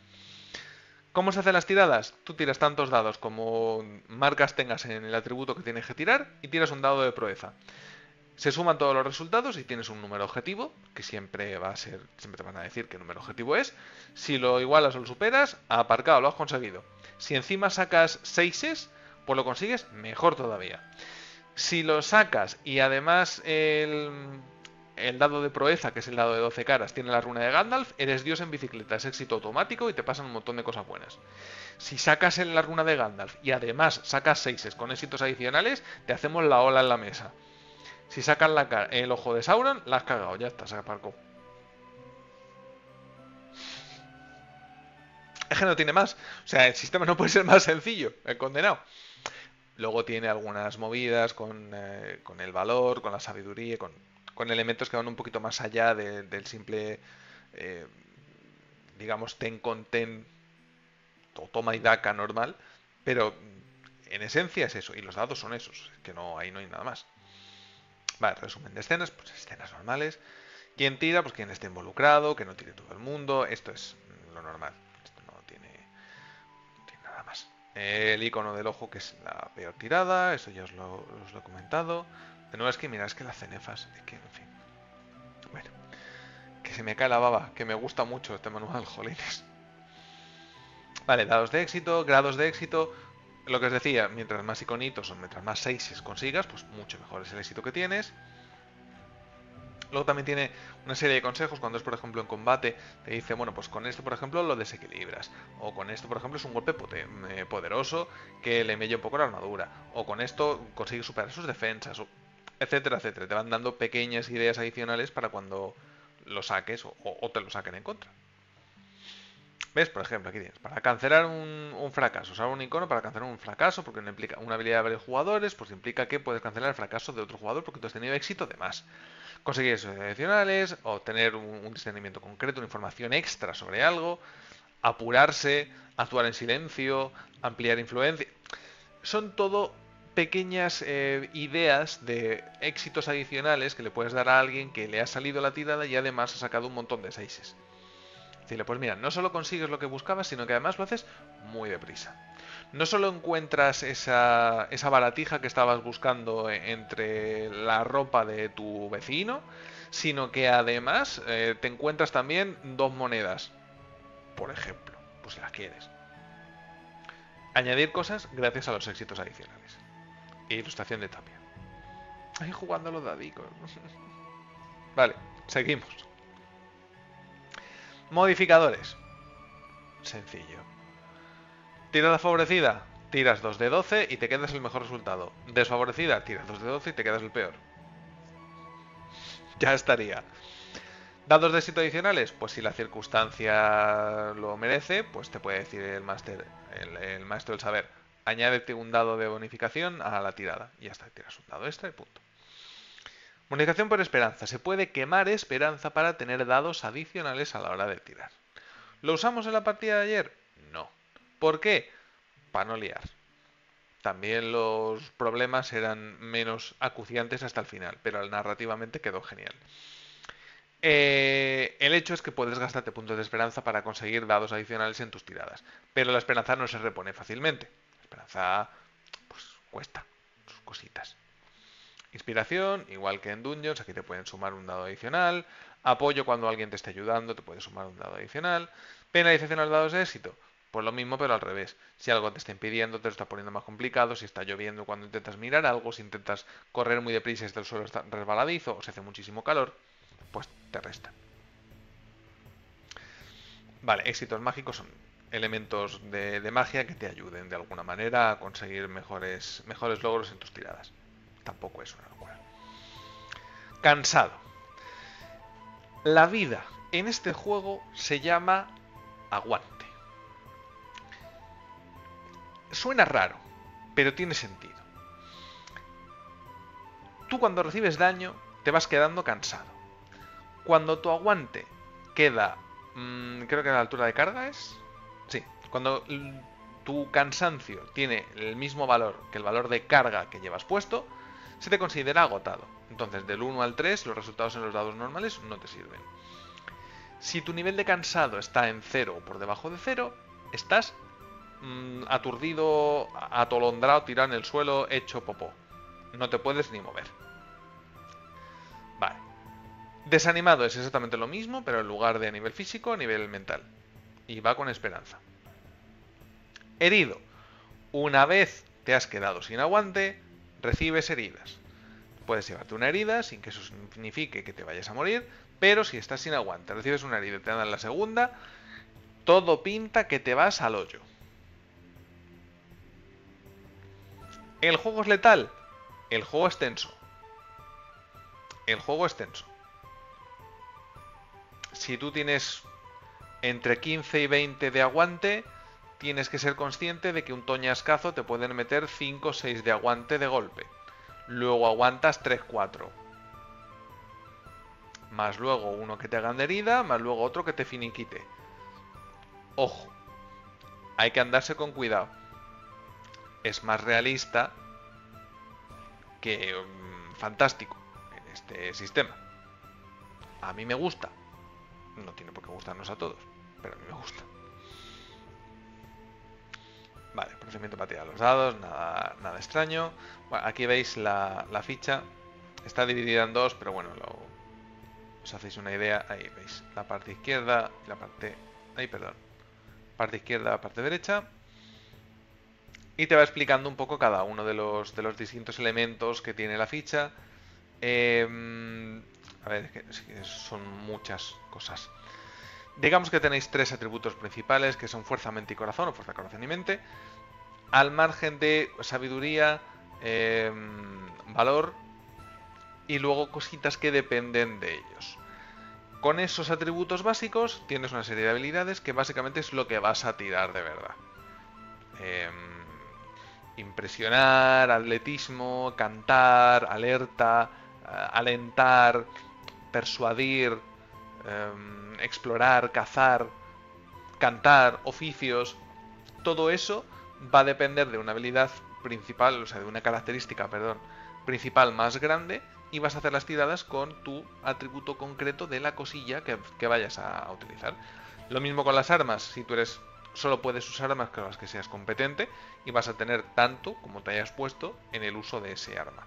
¿Cómo se hacen las tiradas? Tú tiras tantos dados como marcas tengas en el atributo que tienes que tirar y tiras un dado de proeza. Se suman todos los resultados y tienes un número objetivo, que siempre va a ser, siempre te van a decir qué número objetivo es. Si lo igualas o lo superas, aparcado, lo has conseguido. Si encima sacas 6, pues lo consigues mejor todavía. Si lo sacas y además el dado de proeza, que es el dado de 12 caras, tiene la runa de Gandalf, eres dios en bicicleta, es éxito automático y te pasan un montón de cosas buenas. Si sacas en la runa de Gandalf y además sacas 6 con éxitos adicionales, te hacemos la ola en la mesa. Si sacas el ojo de Sauron, la has cagado, ya está, se aparcó. Es que no tiene más. O sea, el sistema no puede ser más sencillo, el condenado. Luego tiene algunas movidas con el valor, con la sabiduría, con elementos que van un poquito más allá del simple, eh, digamos, ten con ten o toma y daca normal. Pero en esencia es eso, y los dados son esos, que no, ahí no hay nada más. Vale, resumen de escenas, pues escenas normales. Quien tira, pues quien esté involucrado, que no tire todo el mundo. Esto es lo normal. Esto no tiene nada más. El icono del ojo, que es la peor tirada, eso ya os lo he comentado. De nuevo, es que mirad, es que las cenefas, es que, en fin. Bueno, que se me cae la baba, que me gusta mucho este manual, jolines. Vale, dados de éxito, grados de éxito. Lo que os decía, mientras más iconitos o mientras más 6 consigas, pues mucho mejor es el éxito que tienes. Luego también tiene una serie de consejos cuando es, por ejemplo, en combate. Te dice, bueno, pues con esto, por ejemplo, lo desequilibras. O con esto, por ejemplo, es un golpe poderoso que le mella un poco la armadura. O con esto consigues superar sus defensas. Etcétera, etcétera. Te van dando pequeñas ideas adicionales para cuando lo saques o te lo saquen en contra. ¿Ves? Por ejemplo, aquí tienes, para cancelar un fracaso, usar un icono para cancelar un fracaso, porque no implica una habilidad de varios jugadores, pues implica que puedes cancelar el fracaso de otro jugador porque tú has tenido éxito de más. Conseguir esos adicionales, obtener un discernimiento concreto, una información extra sobre algo, apurarse, actuar en silencio, ampliar influencia. Son todo pequeñas ideas de éxitos adicionales que le puedes dar a alguien que le ha salido la tirada y además ha sacado un montón de seises. Decirle, pues mira, no solo consigues lo que buscabas, sino que además lo haces muy deprisa. No solo encuentras esa baratija que estabas buscando entre la ropa de tu vecino, sino que además te encuentras también 2 monedas, por ejemplo, pues si las quieres. Añadir cosas gracias a los éxitos adicionales. E ilustración de Tapia. Ahí jugando los dadicos. Vale, seguimos. Modificadores. Sencillo. Tirada favorecida. Tiras 2 de 12 y te quedas el mejor resultado. Desfavorecida. Tiras 2 de 12 y te quedas el peor. Ya estaría. Dados de éxito adicionales. Pues si la circunstancia lo merece, pues te puede decir el máster, el maestro del saber. Añádete un dado de bonificación a la tirada. Y ya está, tiras un dado extra y punto. Bonificación por esperanza. Se puede quemar esperanza para tener dados adicionales a la hora de tirar. ¿Lo usamos en la partida de ayer? No. ¿Por qué? Para no liar. También los problemas eran menos acuciantes hasta el final, pero narrativamente quedó genial. El hecho es que puedes gastarte puntos de esperanza para conseguir dados adicionales en tus tiradas, pero la esperanza no se repone fácilmente. La esperanza, pues, cuesta sus cositas. Inspiración, igual que en Dungeons, aquí te pueden sumar un dado adicional. Apoyo, cuando alguien te esté ayudando, te puede sumar un dado adicional. Penalización a los dados de éxito, pues lo mismo pero al revés. Si algo te está impidiendo, te lo está poniendo más complicado. Si está lloviendo cuando intentas mirar algo, si intentas correr muy deprisa y el suelo está resbaladizo o se hace muchísimo calor, pues te restan. Vale, éxitos mágicos son elementos de magia que te ayuden de alguna manera a conseguir mejores logros en tus tiradas. Tampoco es una locura. Cansado. La vida en este juego se llama aguante. Suena raro, pero tiene sentido. Tú cuando recibes daño te vas quedando cansado. Cuando tu aguante queda, creo que a la altura de carga es... Sí, cuando tu cansancio tiene el mismo valor que el valor de carga que llevas puesto, se te considera agotado. Entonces, del 1 al 3, los resultados en los dados normales no te sirven. Si tu nivel de cansado está en 0 o por debajo de 0, estás aturdido, atolondrado, tirado en el suelo, hecho popó. No te puedes ni mover. Vale. Desanimado es exactamente lo mismo, pero en lugar de a nivel físico, a nivel mental. Y va con esperanza. Herido. Una vez te has quedado sin aguante, recibes heridas. Puedes llevarte una herida sin que eso signifique que te vayas a morir, pero si estás sin aguante, recibes una herida y te dan la segunda, todo pinta que te vas al hoyo. ¿El juego es letal? El juego es tenso. El juego es tenso. Si tú tienes entre 15 y 20 de aguante, tienes que ser consciente de que un toñascazo te pueden meter 5 o 6 de aguante de golpe. Luego aguantas 3-4. Más luego uno que te hagan de herida, más luego otro que te finiquite. Ojo, hay que andarse con cuidado. Es más realista que fantástico en este sistema. A mí me gusta. No tiene por qué gustarnos a todos. pero a mí me gusta. Vale, procedimiento para tirar los dados, nada extraño. Bueno, aquí veis la ficha. Está dividida en dos, pero bueno, os hacéis una idea. Ahí veis la parte izquierda y la parte... Ahí, perdón. Parte izquierda, parte derecha. Y te va explicando un poco cada uno de los distintos elementos que tiene la ficha. A ver, es que son muchas cosas. Digamos que tenéis tres atributos principales, que son fuerza, mente y corazón, o fuerza, corazón y mente. Al margen de sabiduría, valor y luego cositas que dependen de ellos. Con esos atributos básicos tienes una serie de habilidades que básicamente es lo que vas a tirar de verdad. Impresionar, atletismo, cantar, alerta, alentar, persuadir, explorar, cazar, cantar, oficios. Todo eso va a depender de una habilidad principal, o sea, de una característica, perdón, principal más grande, y vas a hacer las tiradas con tu atributo concreto de la cosilla que vayas a utilizar. Lo mismo con las armas, si tú eres solo puedes usar armas con las que seas competente y vas a tener tanto como te hayas puesto en el uso de ese arma.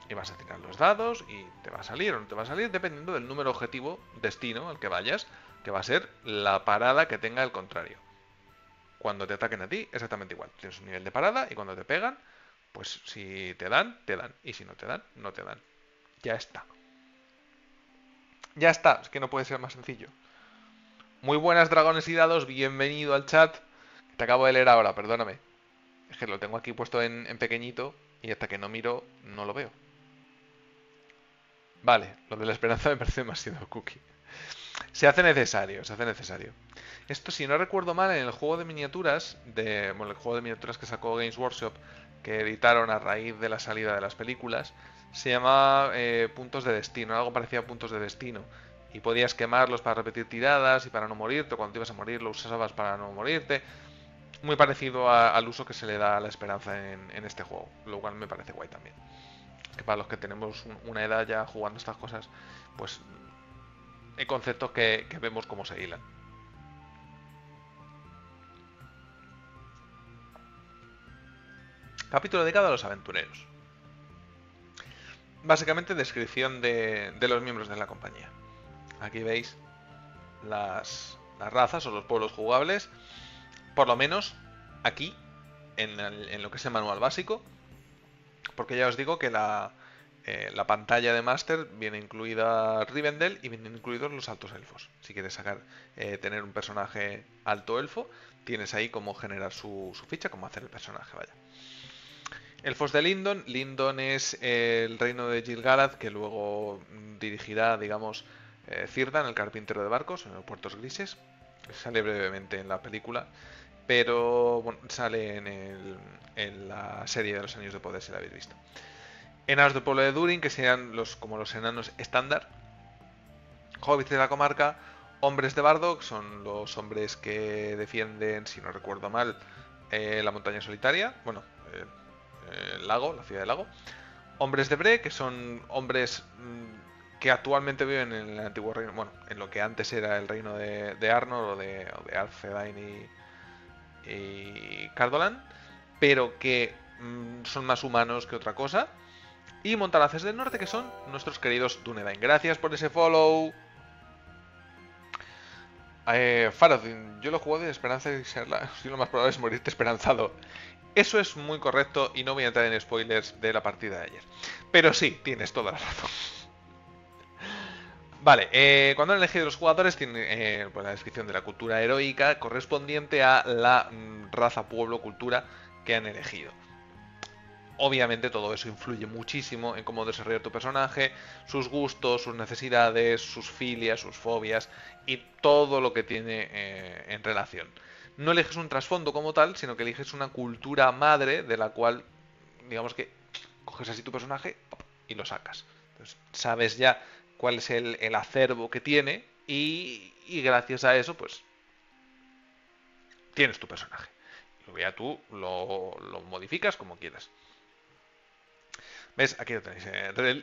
Y vas a tirar los dados y te va a salir o no te va a salir dependiendo del número objetivo destino al que vayas, que va a ser la parada que tenga el contrario. Cuando te ataquen a ti, exactamente igual. Tienes un nivel de parada y cuando te pegan, pues si te dan, te dan. Y si no te dan, no te dan. Ya está. Ya está. Es que no puede ser más sencillo. Muy buenas, dragones y dados. Bienvenido al chat. Te acabo de leer ahora, perdóname. Es que lo tengo aquí puesto en pequeñito y hasta que no miro, no lo veo. Vale, lo de la esperanza me parece demasiado cookie. Se hace necesario, se hace necesario. Esto, si no recuerdo mal, en el juego de miniaturas, bueno, el juego de miniaturas que sacó Games Workshop, que editaron a raíz de la salida de las películas, se llamaba puntos de destino, algo parecido a puntos de destino. Y podías quemarlos para repetir tiradas y para no morirte, o cuando te ibas a morir lo usabas para no morirte. Muy parecido al uso que se le da a la esperanza en este juego, lo cual me parece guay también. Es que para los que tenemos una edad ya jugando estas cosas, pues hay conceptos que vemos cómo se hilan. Capítulo dedicado a los aventureros. Básicamente descripción de los miembros de la compañía. Aquí veis las razas o los pueblos jugables. Por lo menos aquí, en lo que es el manual básico. Porque ya os digo que la pantalla de Master viene incluida Rivendell y vienen incluidos los altos elfos. Si quieres tener un personaje alto elfo, tienes ahí cómo generar su ficha, cómo hacer el personaje, vaya. Elfos de Lindon. Lindon es el reino de Gil-galad que luego dirigirá, digamos, Círdan, el carpintero de barcos, en los puertos grises. Sale brevemente en la película, pero bueno, sale en la serie de los Anillos de Poder, si la habéis visto. Enanos del pueblo de Durin, que serían como los enanos estándar. Hobbits de la comarca. Hombres de Bardo, que son los hombres que defienden, si no recuerdo mal, la montaña solitaria. Bueno, el lago, la ciudad del lago. Hombres de Bre, que son hombres que actualmente viven en el antiguo reino, bueno, en lo que antes era el reino de Arnor o de Arthedain y Cardolan, pero que son más humanos que otra cosa. Y Montaraces del Norte, que son nuestros queridos Dúnedain. Gracias por ese follow. Faradin, yo lo juego de esperanza y si lo más probable es morirte esperanzado. Eso es muy correcto y no voy a entrar en spoilers de la partida de ayer. Pero sí, tienes toda la razón. Vale, cuando han elegido los jugadores tiene pues la descripción de la cultura heroica correspondiente a la raza, pueblo, cultura que han elegido. Obviamente todo eso influye muchísimo en cómo desarrollar tu personaje, sus gustos, sus necesidades, sus filias, sus fobias y todo lo que tiene en relación. No eliges un trasfondo como tal, sino que eliges una cultura madre de la cual, digamos que coges así tu personaje y lo sacas. Entonces, sabes ya cuál es el acervo que tiene y gracias a eso, pues, tienes tu personaje. Luego ya tú lo modificas como quieras. ¿Ves? Aquí lo tenéis.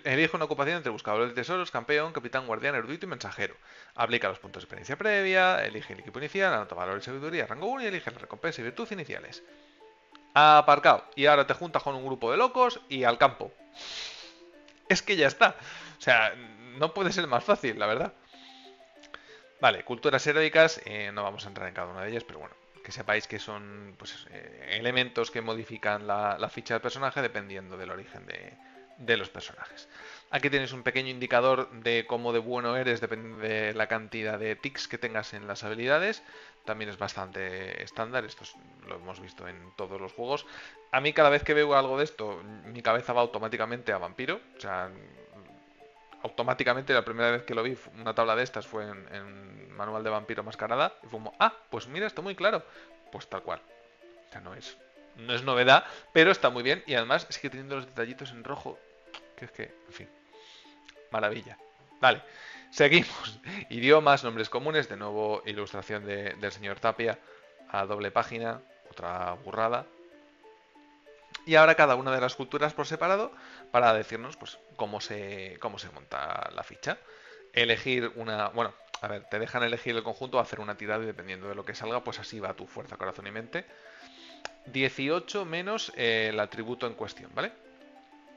Elige una ocupación entre buscador de tesoros, campeón, capitán, guardián, erudito y mensajero. Aplica los puntos de experiencia previa, elige el equipo inicial, anota valor y sabiduría, rango 1 y elige la recompensa y virtud iniciales. Aparcado. Y ahora te juntas con un grupo de locos y al campo. Es que ya está. O sea, no puede ser más fácil, la verdad. Vale, culturas heroicas, no vamos a entrar en cada una de ellas, pero bueno, que sepáis que son pues, elementos que modifican la ficha del personaje dependiendo del origen de los personajes. Aquí tenéis un pequeño indicador de cómo de bueno eres, depende de la cantidad de tics que tengas en las habilidades. También es bastante estándar, lo hemos visto en todos los juegos. A mí cada vez que veo algo de esto, mi cabeza va automáticamente a vampiro. O sea, automáticamente la primera vez que lo vi, una tabla de estas fue en Manual de Vampiro Mascarada, y fue como, ah, pues mira, está muy claro. Pues tal cual. O sea, no es novedad, pero está muy bien y además sigue teniendo los detallitos en rojo, que es que, en fin, maravilla. Vale, seguimos. Idiomas, nombres comunes, de nuevo ilustración del señor Tapia a doble página, otra burrada. Y ahora cada una de las culturas por separado para decirnos pues cómo se monta la ficha. Elegir una... Bueno, a ver, te dejan elegir el conjunto, hacer una tirada y dependiendo de lo que salga, pues así va tu fuerza, corazón y mente. 18 menos el atributo en cuestión, ¿vale?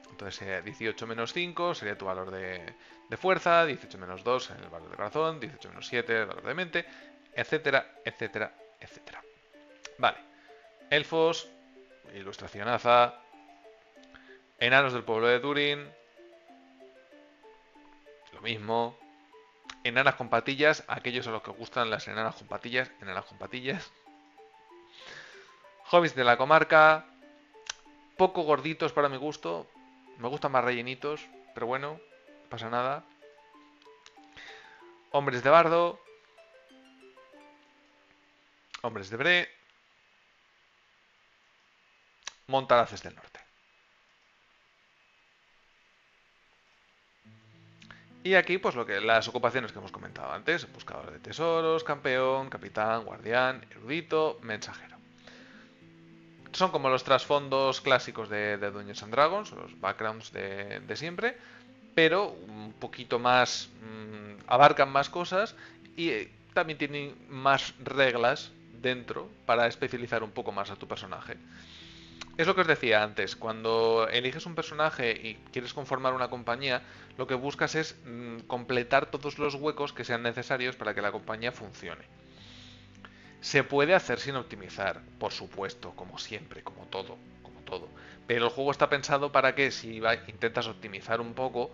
Entonces 18 menos 5 sería tu valor de fuerza, 18 menos 2 el valor de corazón, 18 menos 7 el valor de mente, etcétera, etcétera, etcétera. Vale, elfos, ilustracionaza, enanos del pueblo de Turín, lo mismo. Enanas con patillas, aquellos a los que gustan las enanas con patillas, enanas con patillas. Hobbies de la comarca, poco gorditos para mi gusto, me gustan más rellenitos, pero bueno, no pasa nada. Hombres de bardo, hombres de bre, montaraces del norte. Y aquí, pues las ocupaciones que hemos comentado antes: buscador de tesoros, campeón, capitán, guardián, erudito, mensajero. Son como los trasfondos clásicos de Dungeons and Dragons, los backgrounds de siempre, pero un poquito más, abarcan más cosas y también tienen más reglas dentro para especializar un poco más a tu personaje. Es lo que os decía antes, cuando eliges un personaje y quieres conformar una compañía, lo que buscas es completar todos los huecos que sean necesarios para que la compañía funcione. Se puede hacer sin optimizar, por supuesto, como siempre, como todo, como todo. Pero el juego está pensado para que si intentas optimizar un poco,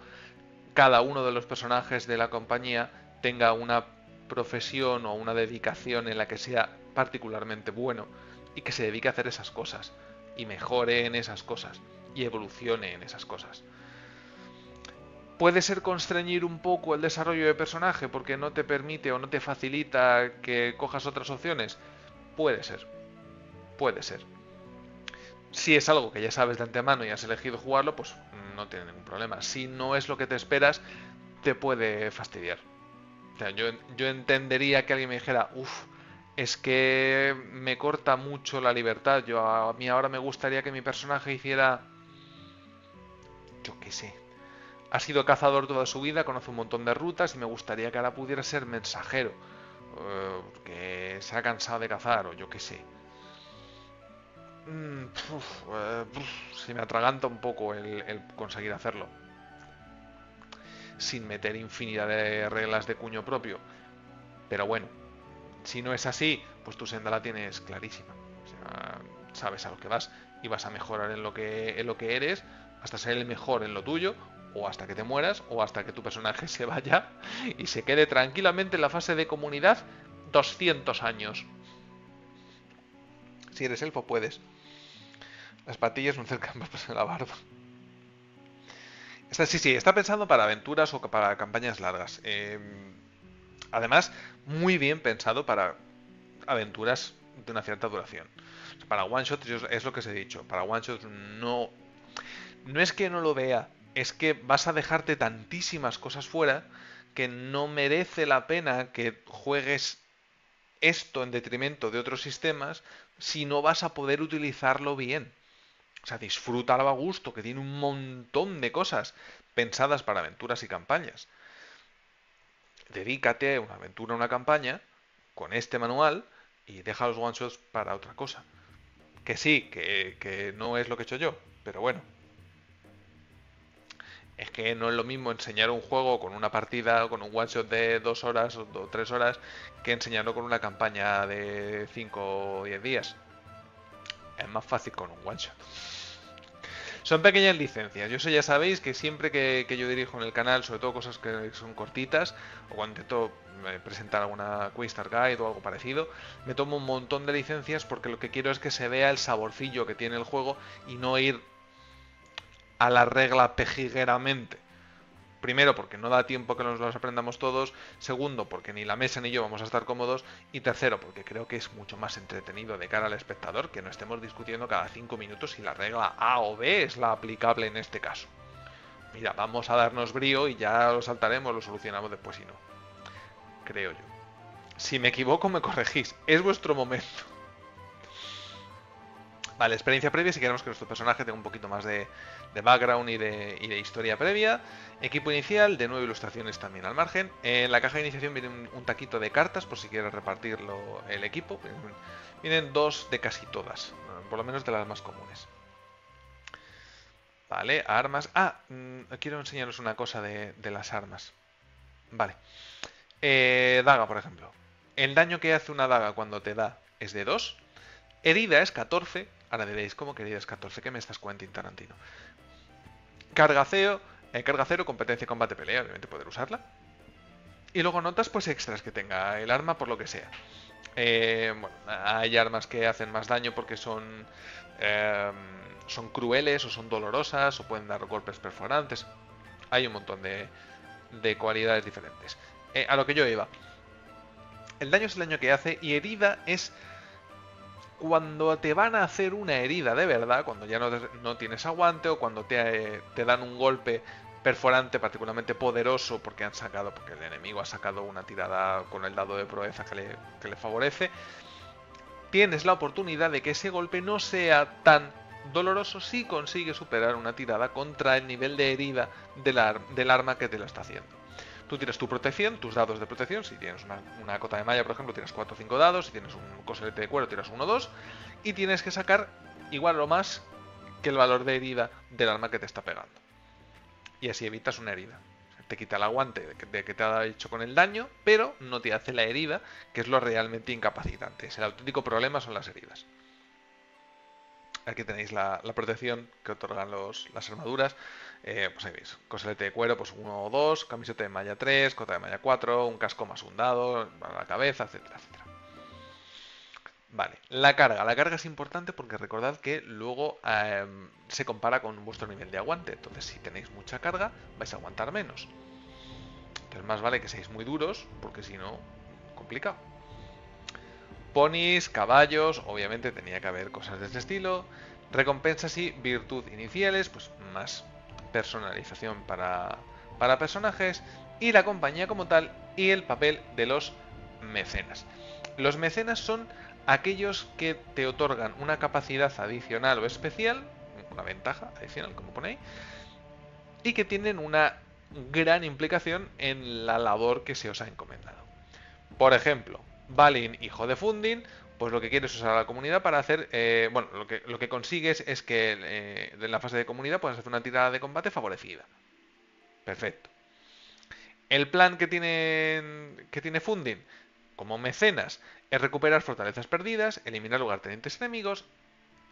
cada uno de los personajes de la compañía tenga una profesión o una dedicación en la que sea particularmente bueno y que se dedique a hacer esas cosas y mejore en esas cosas y evolucione en esas cosas. Puede ser constreñir un poco el desarrollo de personaje porque no te permite o no te facilita que cojas otras opciones. Puede ser, puede ser. Si es algo que ya sabes de antemano y has elegido jugarlo, pues no tiene ningún problema. Si no es lo que te esperas, te puede fastidiar. O sea, yo entendería que alguien me dijera, uff, es que me corta mucho la libertad. A mí ahora me gustaría que mi personaje hiciera, yo qué sé, ha sido cazador toda su vida, conoce un montón de rutas y me gustaría que ahora pudiera ser mensajero, que se ha cansado de cazar o yo qué sé. Se me atraganta un poco el conseguir hacerlo sin meter infinidad de reglas de cuño propio. Pero bueno, si no es así, pues tu senda la tienes clarísima. O sea, sabes a lo que vas y vas a mejorar en lo que eres hasta ser el mejor en lo tuyo, o hasta que te mueras, o hasta que tu personaje se vaya y se quede tranquilamente en la fase de comunidad 200 años. Si eres elfo, puedes. Las patillas no cercan para la barba. Sí, está pensado para aventuras o para campañas largas. Además, muy bien pensado para aventuras de una cierta duración. Para one shot es lo que os he dicho. Para one shot no es que no lo vea, es que vas a dejarte tantísimas cosas fuera que no merece la pena que juegues esto en detrimento de otros sistemas si no vas a poder utilizarlo bien. O sea, disfrútalo a gusto, que tiene un montón de cosas pensadas para aventuras y campañas. Dedícate a una aventura, una campaña, con este manual y deja los one shots para otra cosa. Que sí, que no es lo que he hecho yo, pero bueno, es que no es lo mismo enseñar un juego con una partida o con un one shot de 2 horas o 3 horas que enseñarlo con una campaña de 5 o 10 días. Es más fácil con un one shot. Son pequeñas licencias. Yo eso ya sabéis que siempre que yo dirijo en el canal, sobre todo cosas que son cortitas, o cuando intento presentar alguna Quastar Guide o algo parecido, me tomo un montón de licencias porque lo que quiero es que se vea el saborcillo que tiene el juego y no ir a la regla pejigueramente. Primero, porque no da tiempo que nos los aprendamos todos. Segundo, porque ni la mesa ni yo vamos a estar cómodos. Y tercero, porque creo que es mucho más entretenido de cara al espectador que no estemos discutiendo cada 5 minutos si la regla A o B es la aplicable en este caso. Mira, vamos a darnos brío y ya lo saltaremos, lo solucionamos después si no. Creo yo. Si me equivoco, me corregís. Es vuestro momento. Vale, experiencia previa si queremos que nuestro personaje tenga un poquito más de background y de historia previa. Equipo inicial, de 9 ilustraciones también al margen. En la caja de iniciación viene un taquito de cartas por si quieres repartirlo el equipo. Vienen 2 de casi todas, por lo menos de las más comunes. Vale, armas. Quiero enseñaros una cosa de las armas. Vale. Daga, por ejemplo. El daño que hace una daga cuando te da es de 2. Herida es 14. Ahora diréis, ¿cómo que herida es 14? ¿Qué me estás Quentin Tarantino? Carga cero, competencia, combate, pelea, obviamente poder usarla. Y luego notas pues extras que tenga el arma por lo que sea. Bueno, hay armas que hacen más daño porque son crueles o son dolorosas o pueden dar golpes perforantes. Hay un montón de cualidades diferentes. A lo que yo iba. El daño es el daño que hace y herida es cuando te van a hacer una herida de verdad, cuando ya no tienes aguante o cuando te dan un golpe perforante particularmente poderoso porque el enemigo ha sacado una tirada con el dado de proeza que le favorece, tienes la oportunidad de que ese golpe no sea tan doloroso si consigues superar una tirada contra el nivel de herida del arma que te lo está haciendo. Tú tienes tu protección, tus dados de protección. Si tienes una cota de malla, por ejemplo, tienes 4 o 5 dados. Si tienes un coselete de cuero, tiras 1 o 2. Y tienes que sacar igual o más que el valor de herida del arma que te está pegando. Y así evitas una herida. Te quita el aguante de que te ha hecho con el daño, pero no te hace la herida, que es lo realmente incapacitante. El auténtico problema son las heridas. Aquí tenéis la protección que otorgan las armaduras. Pues ahí veis, coselete de cuero, pues 1 o 2, camiseta de malla 3, cota de malla 4, un casco más un dado, para la cabeza, etcétera, etcétera. Vale, la carga. La carga es importante porque recordad que luego se compara con vuestro nivel de aguante. Entonces, si tenéis mucha carga, vais a aguantar menos. Entonces, más vale que seáis muy duros, porque si no, complicado. Ponis, caballos, obviamente tenía que haber cosas de este estilo. Recompensas y virtud iniciales, pues más personalización para personajes. Y la compañía como tal y el papel de los mecenas. Los mecenas son aquellos que te otorgan una capacidad adicional o especial, una ventaja adicional como ponéis, y que tienen una gran implicación en la labor que se os ha encomendado. Por ejemplo, Balin, hijo de Fundin, pues lo que quiere es usar a la comunidad para hacer... bueno, lo que consigues es que en la fase de comunidad puedas hacer una tirada de combate favorecida. Perfecto. El plan que tiene Fundin como mecenas es recuperar fortalezas perdidas, eliminar lugartenientes enemigos,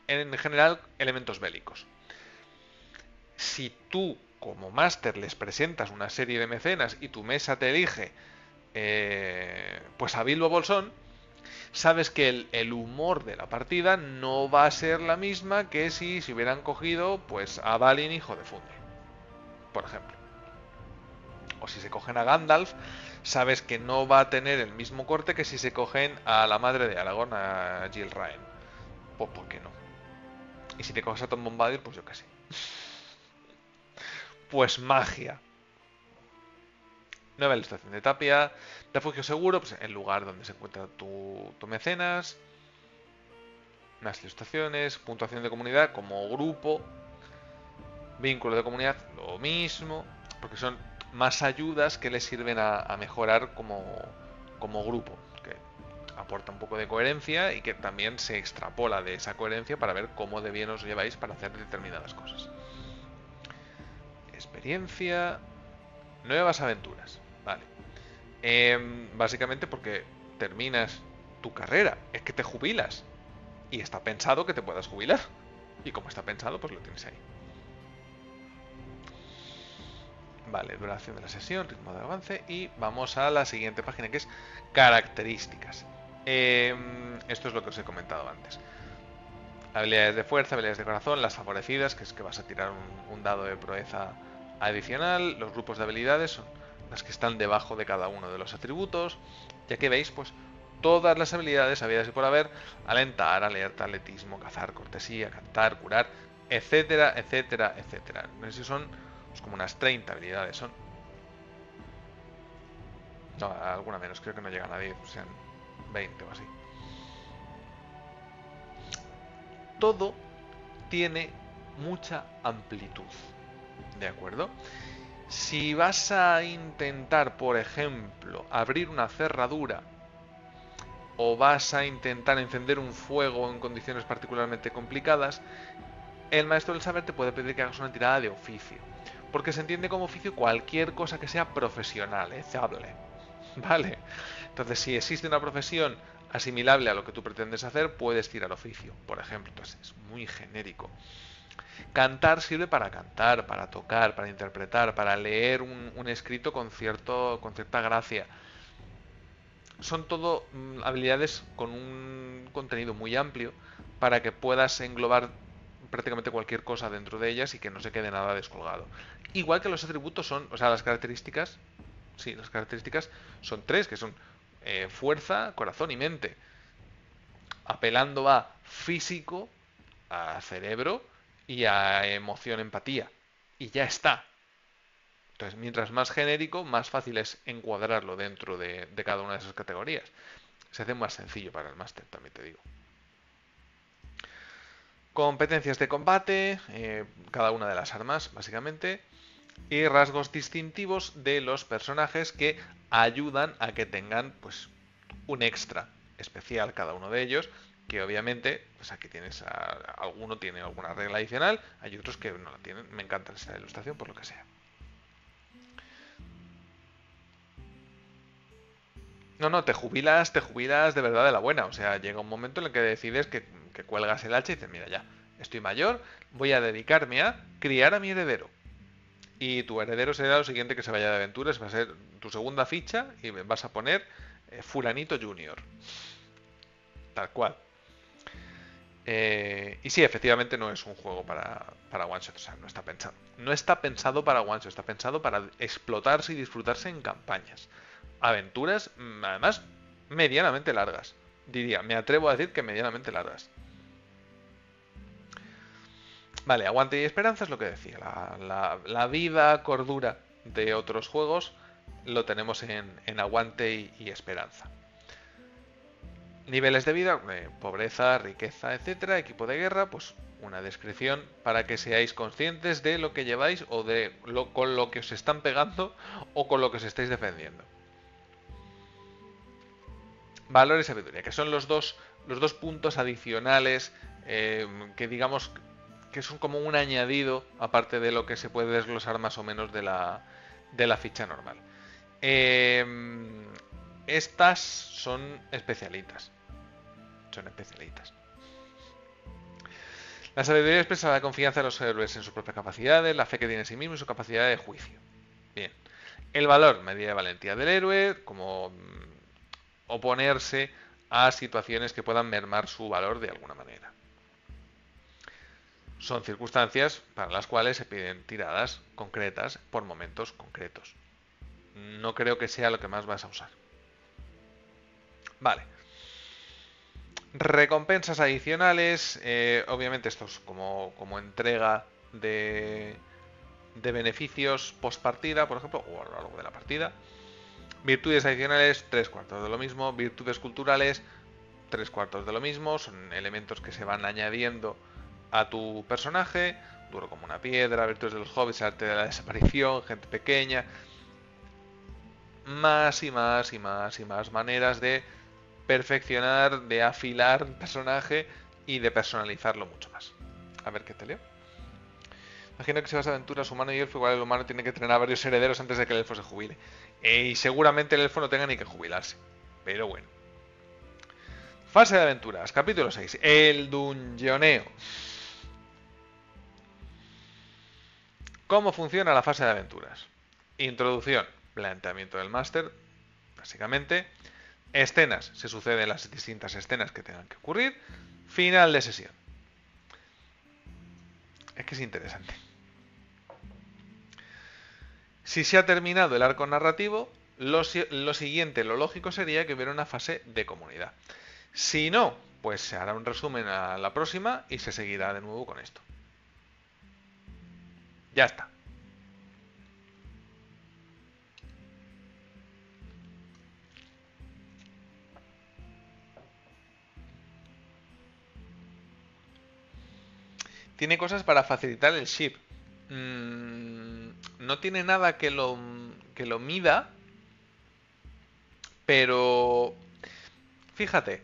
en general elementos bélicos. Si tú como máster les presentas una serie de mecenas y tu mesa te elige pues a Bilbo Bolsón, sabes que el humor de la partida no va a ser la misma que si se hubieran cogido pues a Balin, hijo de Fundin, por ejemplo. O si se cogen a Gandalf, sabes que no va a tener el mismo corte que si se cogen a la madre de Aragorn, a Jill Ryan. Pues ¿por qué no? Y si te coges a Tom Bombadil, pues yo qué sé. Pues magia. Nueva ilustración de Tapia. Refugio seguro, pues el lugar donde se encuentra tu mecenas. Más ilustraciones, puntuación de comunidad como grupo, vínculo de comunidad, lo mismo, porque son más ayudas que les sirven a mejorar como grupo, que aporta un poco de coherencia y que también se extrapola de esa coherencia para ver cómo de bien os lleváis para hacer determinadas cosas. Experiencia, nuevas aventuras, vale. Básicamente porque terminas tu carrera, es que te jubilas y está pensado que te puedas jubilar. Y como está pensado, pues lo tienes ahí. Vale, duración de la sesión, ritmo de avance y vamos a la siguiente página que es características. Esto es lo que os he comentado antes. Habilidades de fuerza, habilidades de corazón, las favorecidas, que es que vas a tirar un dado de proeza adicional. Los grupos de habilidades son las que están debajo de cada uno de los atributos. Ya que veis, pues todas las habilidades habidas y por haber: alentar, alerta, atletismo, cazar, cortesía, cantar, curar, etcétera, etcétera, etcétera. No sé si son pues, como unas 30 habilidades son. No, alguna menos, creo que no llega a 10, sean 20 o así. Todo tiene mucha amplitud, ¿de acuerdo? Si vas a intentar, por ejemplo, abrir una cerradura o vas a intentar encender un fuego en condiciones particularmente complicadas, el maestro del saber te puede pedir que hagas una tirada de oficio, porque se entiende como oficio cualquier cosa que sea profesional, hable, ¿vale? Entonces, si existe una profesión asimilable a lo que tú pretendes hacer, puedes tirar oficio, por ejemplo. Entonces, es muy genérico. Cantar sirve para cantar, para tocar, para interpretar, para leer un escrito con cierta gracia. Son todo habilidades con un contenido muy amplio para que puedas englobar prácticamente cualquier cosa dentro de ellas y que no se quede nada descolgado. Igual que los atributos son, o sea, las características, sí, las características son tres, que son fuerza, corazón y mente, apelando a físico, a cerebro y a emoción, empatía. Y ya está. Entonces, mientras más genérico, más fácil es encuadrarlo dentro de cada una de esas categorías. Se hace más sencillo para el máster, también te digo. Competencias de combate, cada una de las armas, básicamente. Y rasgos distintivos de los personajes que ayudan a que tengan pues un extra especial cada uno de ellos, que obviamente pues aquí tienes alguno tiene alguna regla adicional, hay otros que no la tienen. Me encanta esa ilustración por lo que sea. No, no, te jubilas de verdad de la buena. O sea, llega un momento en el que decides que cuelgas el hacha y dices, mira ya, estoy mayor, voy a dedicarme a criar a mi heredero. Y tu heredero será lo siguiente que se vaya de aventuras, va a ser tu segunda ficha y vas a poner Fulanito Junior. Tal cual. Y sí, efectivamente no es un juego para one shot, o sea, no está pensado. No está pensado para one shot, está pensado para explotarse y disfrutarse en campañas. Aventuras, además, medianamente largas. Diría, me atrevo a decir que medianamente largas. Vale, aguante y esperanza es lo que decía. La vida, cordura de otros juegos lo tenemos en aguante y esperanza. Niveles de vida, pobreza, riqueza, etcétera. Equipo de guerra, pues una descripción para que seáis conscientes de lo que lleváis o con lo que os están pegando o con lo que os estáis defendiendo. Valor y sabiduría, que son los dos puntos adicionales que digamos que son como un añadido, aparte de lo que se puede desglosar más o menos de la ficha normal. Estas son especialitas. Son especialitas. La sabiduría expresa la confianza de los héroes en sus propias capacidades, la fe que tiene en sí mismo y su capacidad de juicio. Bien. El valor, medida de valentía del héroe, como oponerse a situaciones que puedan mermar su valor de alguna manera. Son circunstancias para las cuales se piden tiradas concretas por momentos concretos. No creo que sea lo que más vas a usar. Vale. Recompensas adicionales. Obviamente esto es como entrega de beneficios post partida, por ejemplo, o a lo largo de la partida. Virtudes adicionales, 3/4 de lo mismo. Virtudes culturales, 3/4 de lo mismo, son elementos que se van añadiendo a tu personaje, duro como una piedra, virtudes de los hobbits, arte de la desaparición, gente pequeña, más y más y más y más maneras de perfeccionar, de afilar un personaje y de personalizarlo mucho más. A ver qué te leo. Imagino que si vas a aventuras humano y elfo, igual el humano tiene que tener a varios herederos antes de que el elfo se jubile. Y seguramente el elfo no tenga ni que jubilarse. Pero bueno. Fase de aventuras, capítulo 6. El dungeoneo. ¿Cómo funciona la fase de aventuras? Introducción, planteamiento del máster, básicamente. Escenas, se suceden las distintas escenas que tengan que ocurrir. Final de sesión. Es que es interesante. Si se ha terminado el arco narrativo, lo siguiente, lo lógico sería que hubiera una fase de comunidad. Si no, pues se hará un resumen a la próxima y se seguirá de nuevo con esto. Ya está. Tiene cosas para facilitar el ship. No tiene nada que lo mida, pero fíjate,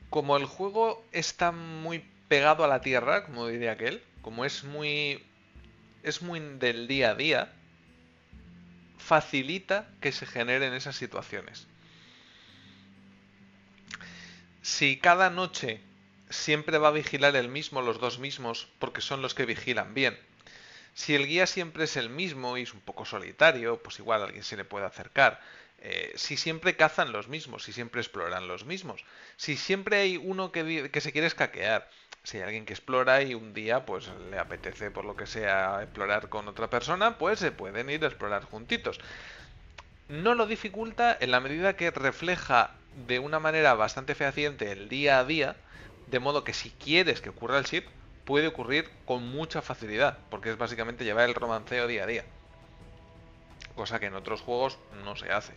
como el juego está muy pegado a la tierra, como diría aquel, como es muy del día a día, facilita que se generen esas situaciones. Si cada noche siempre va a vigilar el mismo, los dos mismos, porque son los que vigilan bien. Si el guía siempre es el mismo y es un poco solitario, pues igual a alguien se le puede acercar. Si siempre cazan los mismos, si siempre exploran los mismos, si siempre hay uno que se quiere escaquear, si hay alguien que explora y un día pues le apetece por lo que sea explorar con otra persona, pues se pueden ir a explorar juntitos. No lo dificulta en la medida que refleja de una manera bastante fehaciente el día a día, de modo que si quieres que ocurra el ship, puede ocurrir con mucha facilidad, porque es básicamente llevar el romanceo día a día. Cosa que en otros juegos no se hace,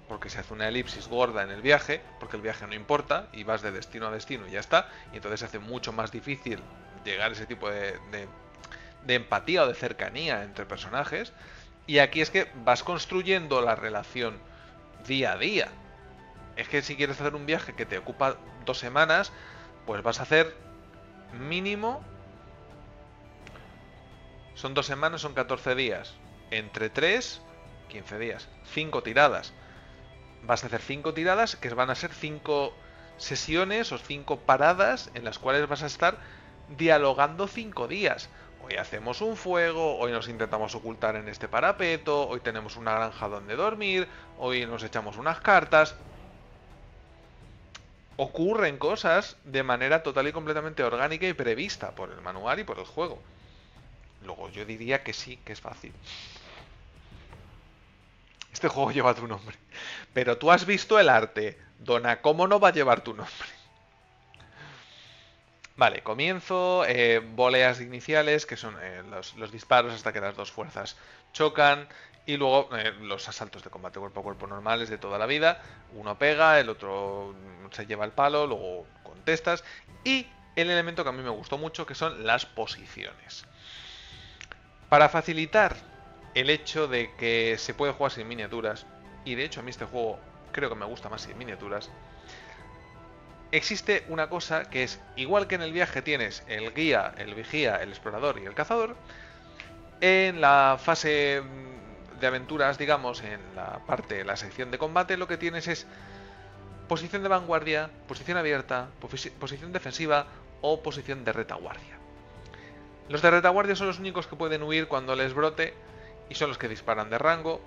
porque se hace una elipsis gorda en el viaje, porque el viaje no importa, y vas de destino a destino y ya está, y entonces se hace mucho más difícil llegar a ese tipo de empatía o de cercanía entre personajes. Y aquí es que vas construyendo la relación día a día. Es que si quieres hacer un viaje que te ocupa 2 semanas, pues vas a hacer mínimo... Son 2 semanas, son 14 días. Entre 3, 15 días. 5 tiradas. Vas a hacer 5 tiradas que van a ser 5 sesiones o 5 paradas en las cuales vas a estar dialogando 5 días. Hoy hacemos un fuego, hoy nos intentamos ocultar en este parapeto, hoy tenemos una granja donde dormir, hoy nos echamos unas cartas. Ocurren cosas de manera total y completamente orgánica y prevista por el manual y por el juego. Luego yo diría que sí, que es fácil. Este juego lleva tu nombre. Pero tú has visto el arte. Dona, ¿cómo no va a llevar tu nombre? Vale, comienzo, voleas iniciales, que son los disparos hasta que las dos fuerzas chocan, y luego los asaltos de combate cuerpo a cuerpo normales de toda la vida. Uno pega, el otro se lleva el palo, luego contestas, y el elemento que a mí me gustó mucho, que son las posiciones. Para facilitar el hecho de que se puede jugar sin miniaturas, y de hecho a mí este juego creo que me gusta más sin miniaturas, existe una cosa que es, igual que en el viaje tienes el guía, el vigía, el explorador y el cazador, en la fase de aventuras, digamos, en la sección de combate, lo que tienes es posición de vanguardia, posición abierta, posición defensiva o posición de retaguardia. Los de retaguardia son los únicos que pueden huir cuando les brote y son los que disparan de rango.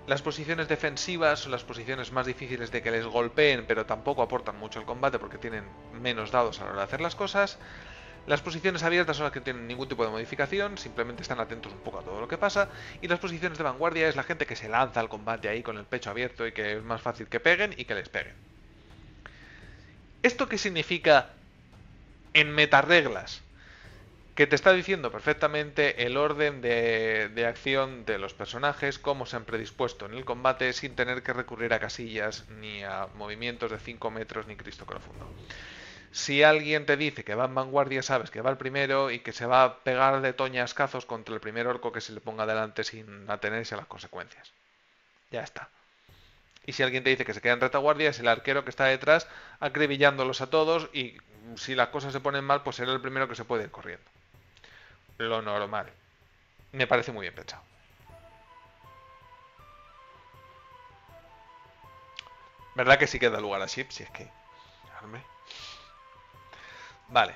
Las posiciones defensivas son las posiciones más difíciles de que les golpeen, pero tampoco aportan mucho al combate porque tienen menos dados a la hora de hacer las cosas. Las posiciones abiertas son las que no tienen ningún tipo de modificación, simplemente están atentos un poco a todo lo que pasa. Y las posiciones de vanguardia es la gente que se lanza al combate ahí con el pecho abierto y que es más fácil que peguen y que les peguen. ¿Esto qué significa en metareglas? que te está diciendo perfectamente el orden de acción de los personajes, cómo se han predispuesto en el combate sin tener que recurrir a casillas ni a movimientos de 5 metros ni Cristo profundo. Si alguien te dice que va en vanguardia, sabes que va el primero y que se va a pegar de toñascazos contra el primer orco que se le ponga delante sin atenerse a las consecuencias. Ya está. Y si alguien te dice que se queda en retaguardia, es el arquero que está detrás acribillándolos a todos y si las cosas se ponen mal, pues será el primero que se puede ir corriendo. Lo normal. Me parece muy bien pensado. ¿Verdad que sí queda lugar a Ship? Si es que... Hombre. Vale.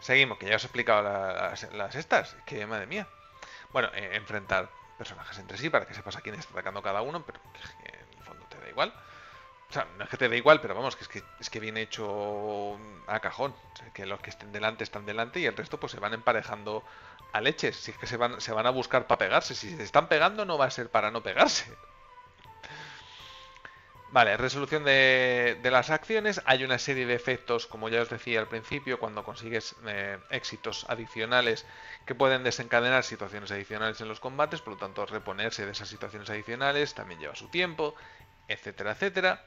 Seguimos, que ya os he explicado las estas. Que madre mía. Bueno, enfrentar personajes entre sí para que sepas a quién está atacando cada uno, pero que en el fondo te da igual. O sea, no es que te dé igual, pero vamos, es que viene hecho a cajón. O sea, que los que están delante y el resto pues se van emparejando a leches. Si es que se van a buscar para pegarse. Si se están pegando no va a ser para no pegarse. Vale, resolución de las acciones. Hay una serie de efectos, como ya os decía al principio, cuando consigues éxitos adicionales que pueden desencadenar situaciones adicionales en los combates, por lo tanto reponerse de esas situaciones adicionales también lleva su tiempo, etcétera, etcétera.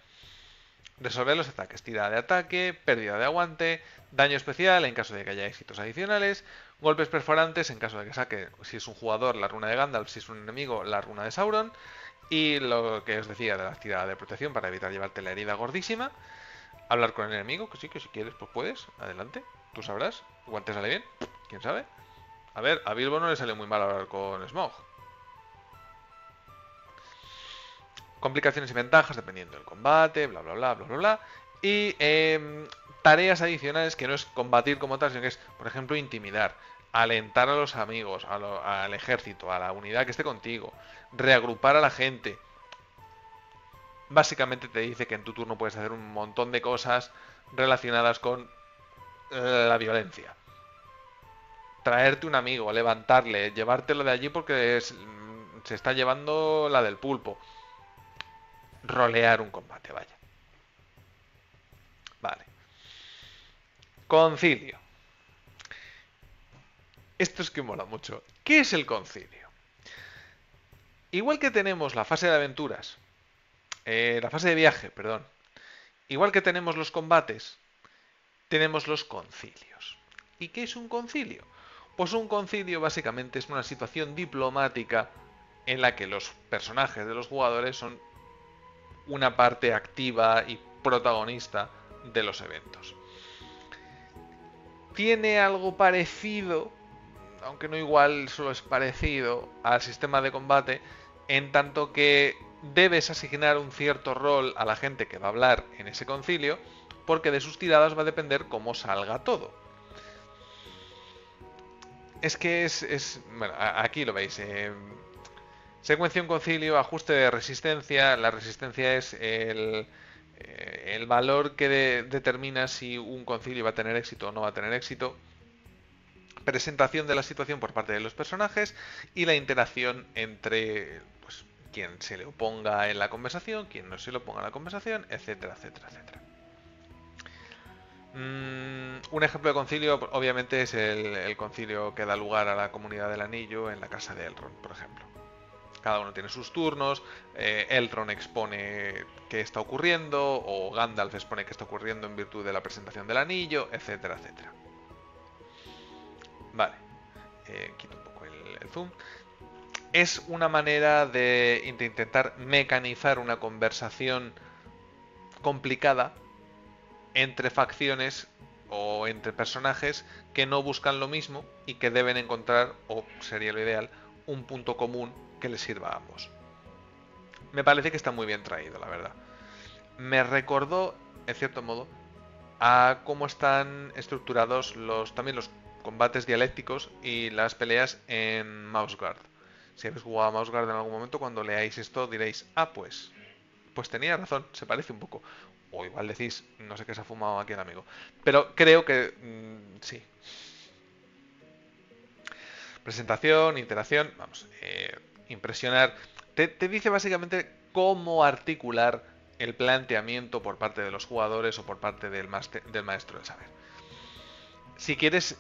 Resolver los ataques, tirada de ataque, pérdida de aguante, daño especial en caso de que haya éxitos adicionales, golpes perforantes en caso de que saque, si es un jugador, la runa de Gandalf, si es un enemigo, la runa de Sauron, y lo que os decía de la tirada de protección para evitar llevarte la herida gordísima. Hablar con el enemigo, que sí, que si quieres, pues puedes, adelante, tú sabrás, igual te sale bien, quién sabe. A ver, a Bilbo no le sale muy mal hablar con Smaug. Complicaciones y ventajas dependiendo del combate, bla bla bla bla bla bla. Y tareas adicionales que no es combatir como tal, sino que es, por ejemplo, intimidar, alentar a los amigos, al ejército, a la unidad que esté contigo, reagrupar a la gente. Básicamente te dice que en tu turno puedes hacer un montón de cosas relacionadas con la violencia. Traerte un amigo, levantarle, llevártelo de allí porque se está llevando la del pulpo. Rolear un combate, vaya. Vale. Concilio. Esto es que mola mucho. ¿Qué es el concilio? Igual que tenemos la fase de aventuras, la fase de viaje, perdón. Igual que tenemos los combates, tenemos los concilios. ¿Y qué es un concilio? Pues un concilio básicamente es una situación diplomática en la que los personajes de los jugadores son una parte activa y protagonista de los eventos. Tiene algo parecido, aunque no igual, solo es parecido al sistema de combate, en tanto que debes asignar un cierto rol a la gente que va a hablar en ese concilio, porque de sus tiradas va a depender cómo salga todo. Es que bueno, aquí lo veis. Secuencia un concilio, ajuste de resistencia. La resistencia es el valor que determina si un concilio va a tener éxito o no va a tener éxito. Presentación de la situación por parte de los personajes y la interacción entre pues, quien se le oponga en la conversación, quien no se le oponga en la conversación, etcétera, etcétera, etcétera. Un ejemplo de concilio, obviamente, es el concilio que da lugar a la comunidad del anillo en la casa de Elrond, por ejemplo. Cada uno tiene sus turnos, Elrond expone qué está ocurriendo, o Gandalf expone qué está ocurriendo en virtud de la presentación del anillo, etcétera, etcétera. Vale, quito un poco el zoom. Es una manera de intentar mecanizar una conversación complicada entre facciones o entre personajes que no buscan lo mismo y que deben encontrar, o sería lo ideal, un punto común que les sirva a ambos. Me parece que está muy bien traído, la verdad. Me recordó, en cierto modo, a cómo están estructurados también los combates dialécticos y las peleas en Mouseguard. Si habéis jugado a Mouseguard en algún momento, cuando leáis esto diréis, ah, pues tenía razón, se parece un poco. O igual decís, no sé qué se ha fumado aquí el amigo. Pero creo que sí. Presentación, interacción, vamos, impresionar. Te dice básicamente cómo articular el planteamiento por parte de los jugadores o por parte del maestro del saber. si quieres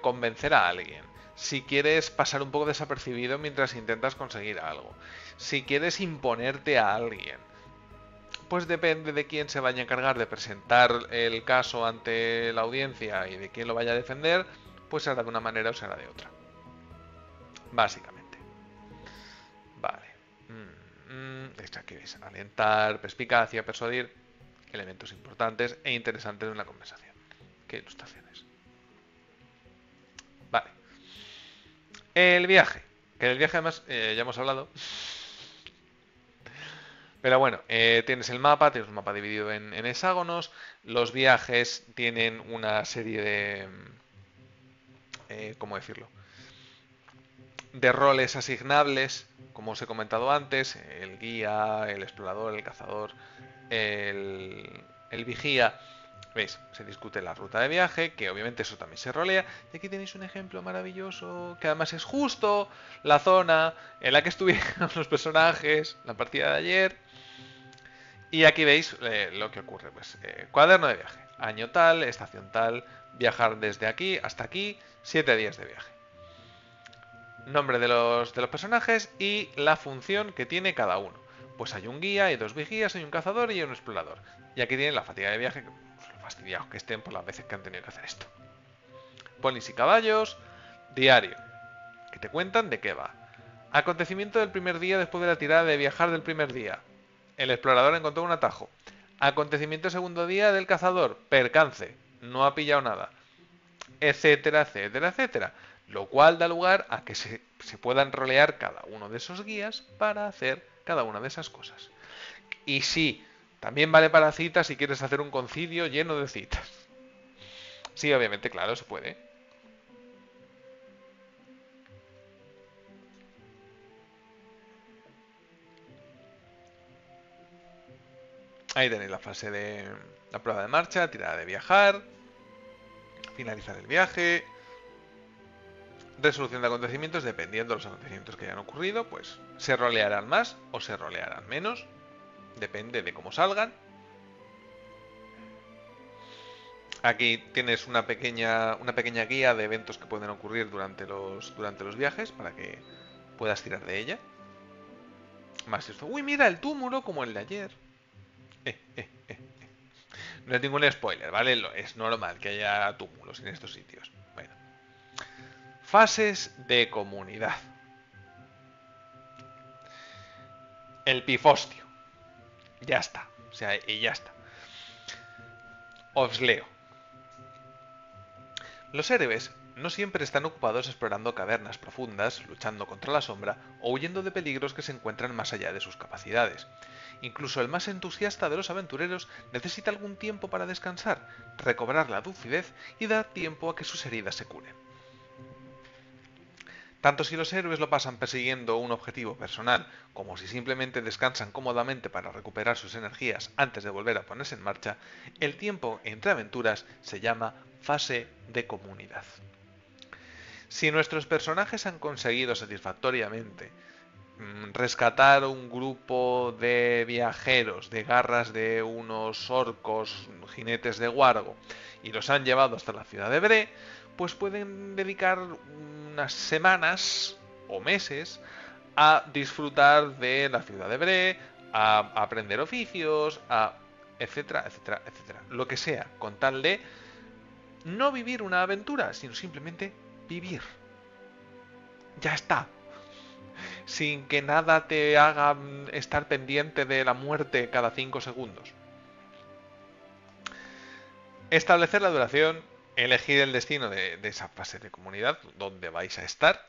convencer a alguien, si quieres pasar un poco desapercibido mientras intentas conseguir algo, si quieres imponerte a alguien, pues depende de quién se vaya a encargar de presentar el caso ante la audiencia y de quién lo vaya a defender, pues se hará de una manera o se hará de otra. Básicamente. Vale. Esto aquí veis. Alentar, perspicacia, persuadir. Elementos importantes e interesantes de una conversación. ¿Qué ilustraciones? Vale. El viaje. Que del viaje además ya hemos hablado. Pero bueno, tienes el mapa, tienes un mapa dividido en hexágonos. Los viajes tienen una serie de... ¿cómo decirlo? De roles asignables, como os he comentado antes, el guía, el explorador, el cazador, el vigía. ¿Veis? Se discute la ruta de viaje, que obviamente eso también se rolea. Y aquí tenéis un ejemplo maravilloso, que además es justo la zona en la que estuvieron los personajes, la partida de ayer. Y aquí veis lo que ocurre. Pues cuaderno de viaje, año tal, estación tal, viajar desde aquí hasta aquí, 7 días de viaje. Nombre de los personajes y la función que tiene cada uno. Pues hay un guía, hay dos vigías, hay un cazador y hay un explorador. Y aquí tienen la fatiga de viaje, pues, lo fastidiados que estén por las veces que han tenido que hacer esto. Ponis y caballos, diario, que te cuentan de qué va. Acontecimiento del primer día después de la tirada de viajar del primer día. El explorador encontró un atajo. Acontecimiento segundo día del cazador, percance, no ha pillado nada, etcétera, etcétera, etcétera. Lo cual da lugar a que se puedan rolear cada uno de esos guías para hacer cada una de esas cosas. Y sí, también vale para citas si quieres hacer un concilio lleno de citas. Sí, obviamente, claro, se puede. Ahí tenéis la fase de la prueba de marcha, tirada de viajar, finalizar el viaje, resolución de acontecimientos, dependiendo de los acontecimientos que hayan ocurrido, pues se rolearán más o se rolearán menos, depende de cómo salgan. Aquí tienes una pequeña guía de eventos que pueden ocurrir durante los viajes para que puedas tirar de ella. Más esto. Uy, mira el túmulo como el de ayer. No es ningún spoiler, ¿vale? Es normal que haya túmulos en estos sitios. Bueno. Fases de comunidad. El pifostio. Ya está. O sea, y ya está. Os leo. Los héroes no siempre están ocupados explorando cavernas profundas, luchando contra la sombra o huyendo de peligros que se encuentran más allá de sus capacidades. Incluso el más entusiasta de los aventureros necesita algún tiempo para descansar, recobrar la lucidez y dar tiempo a que sus heridas se curen. Tanto si los héroes lo pasan persiguiendo un objetivo personal, como si simplemente descansan cómodamente para recuperar sus energías antes de volver a ponerse en marcha, el tiempo entre aventuras se llama fase de comunidad. Si nuestros personajes han conseguido satisfactoriamente rescatar un grupo de viajeros de garras de unos orcos jinetes de Wargo y los han llevado hasta la ciudad de Bree, pues pueden dedicar unas semanas o meses a disfrutar de la ciudad de Bree, a aprender oficios, a etcétera, etcétera, etcétera. Lo que sea, con tal de no vivir una aventura, sino simplemente vivir. Ya está. Sin que nada te haga estar pendiente de la muerte cada 5 segundos. Establecer la duración, elegir el destino de esa fase de comunidad, donde vais a estar.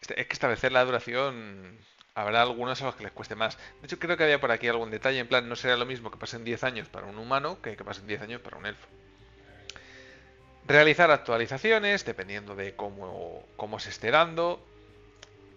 Es que establecer la duración, habrá algunos a los que les cueste más. De hecho, creo que había por aquí algún detalle, en plan, no será lo mismo que pasen 10 años para un humano que pasen 10 años para un elfo. Realizar actualizaciones, dependiendo de cómo se esté dando.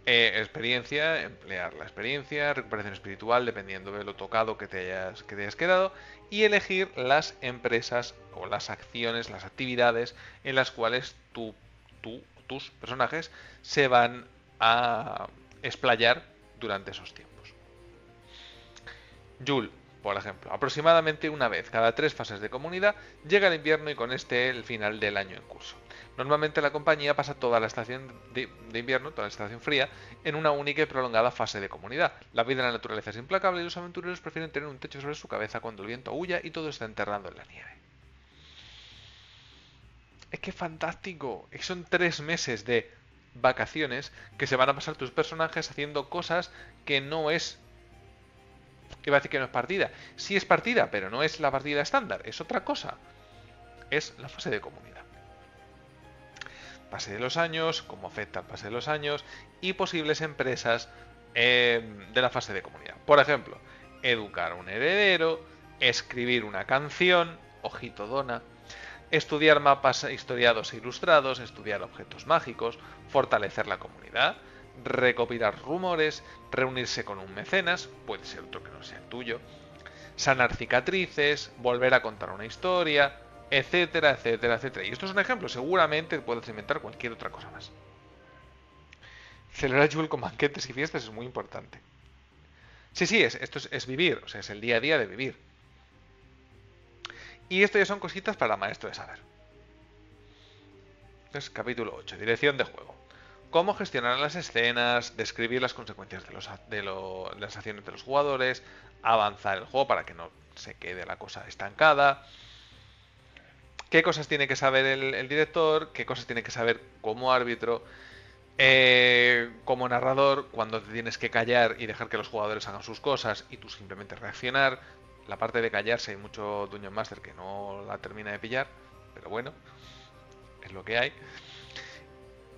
Experiencia, emplear la experiencia, recuperación espiritual, dependiendo de lo tocado que te hayas quedado, y elegir las empresas o las acciones, las actividades en las cuales tus personajes se van a explayar durante esos tiempos. Jul, Por ejemplo, aproximadamente una vez cada 3 fases de comunidad llega el invierno y con este el final del año en curso. Normalmente la compañía pasa toda la estación de invierno, toda la estación fría, en una única y prolongada fase de comunidad. La vida en la naturaleza es implacable y los aventureros prefieren tener un techo sobre su cabeza cuando el viento aúlla y todo está enterrado en la nieve. Es que fantástico. Son 3 meses de vacaciones que se van a pasar tus personajes haciendo cosas que no es... Iba a decir que no es partida. Sí es partida, pero no es la partida estándar. Es otra cosa. Es la fase de comunidad. Pase de los años, cómo afecta el pase de los años y posibles empresas de la fase de comunidad. Por ejemplo, educar a un heredero, escribir una canción, ojito dona, estudiar mapas historiados e ilustrados, estudiar objetos mágicos, fortalecer la comunidad, recopilar rumores, reunirse con un mecenas, puede ser otro que no sea el tuyo, sanar cicatrices, volver a contar una historia, etcétera, etcétera, etcétera. Y esto es un ejemplo, seguramente puedes inventar cualquier otra cosa más. Celebrar Yule con banquetes y fiestas es muy importante. Sí, esto es vivir, o sea, es el día a día de vivir. Y esto ya son cositas para maestro de saber. Entonces, capítulo 8, dirección de juego. Cómo gestionar las escenas, describir las consecuencias de las acciones de los jugadores, avanzar el juego para que no se quede la cosa estancada. ¿Qué cosas tiene que saber el director? ¿Qué cosas tiene que saber como árbitro? Como narrador, cuando te tienes que callar y dejar que los jugadores hagan sus cosas y tú simplemente reaccionar. La parte de callarse hay mucho Dungeon Master que no la termina de pillar, pero bueno, es lo que hay.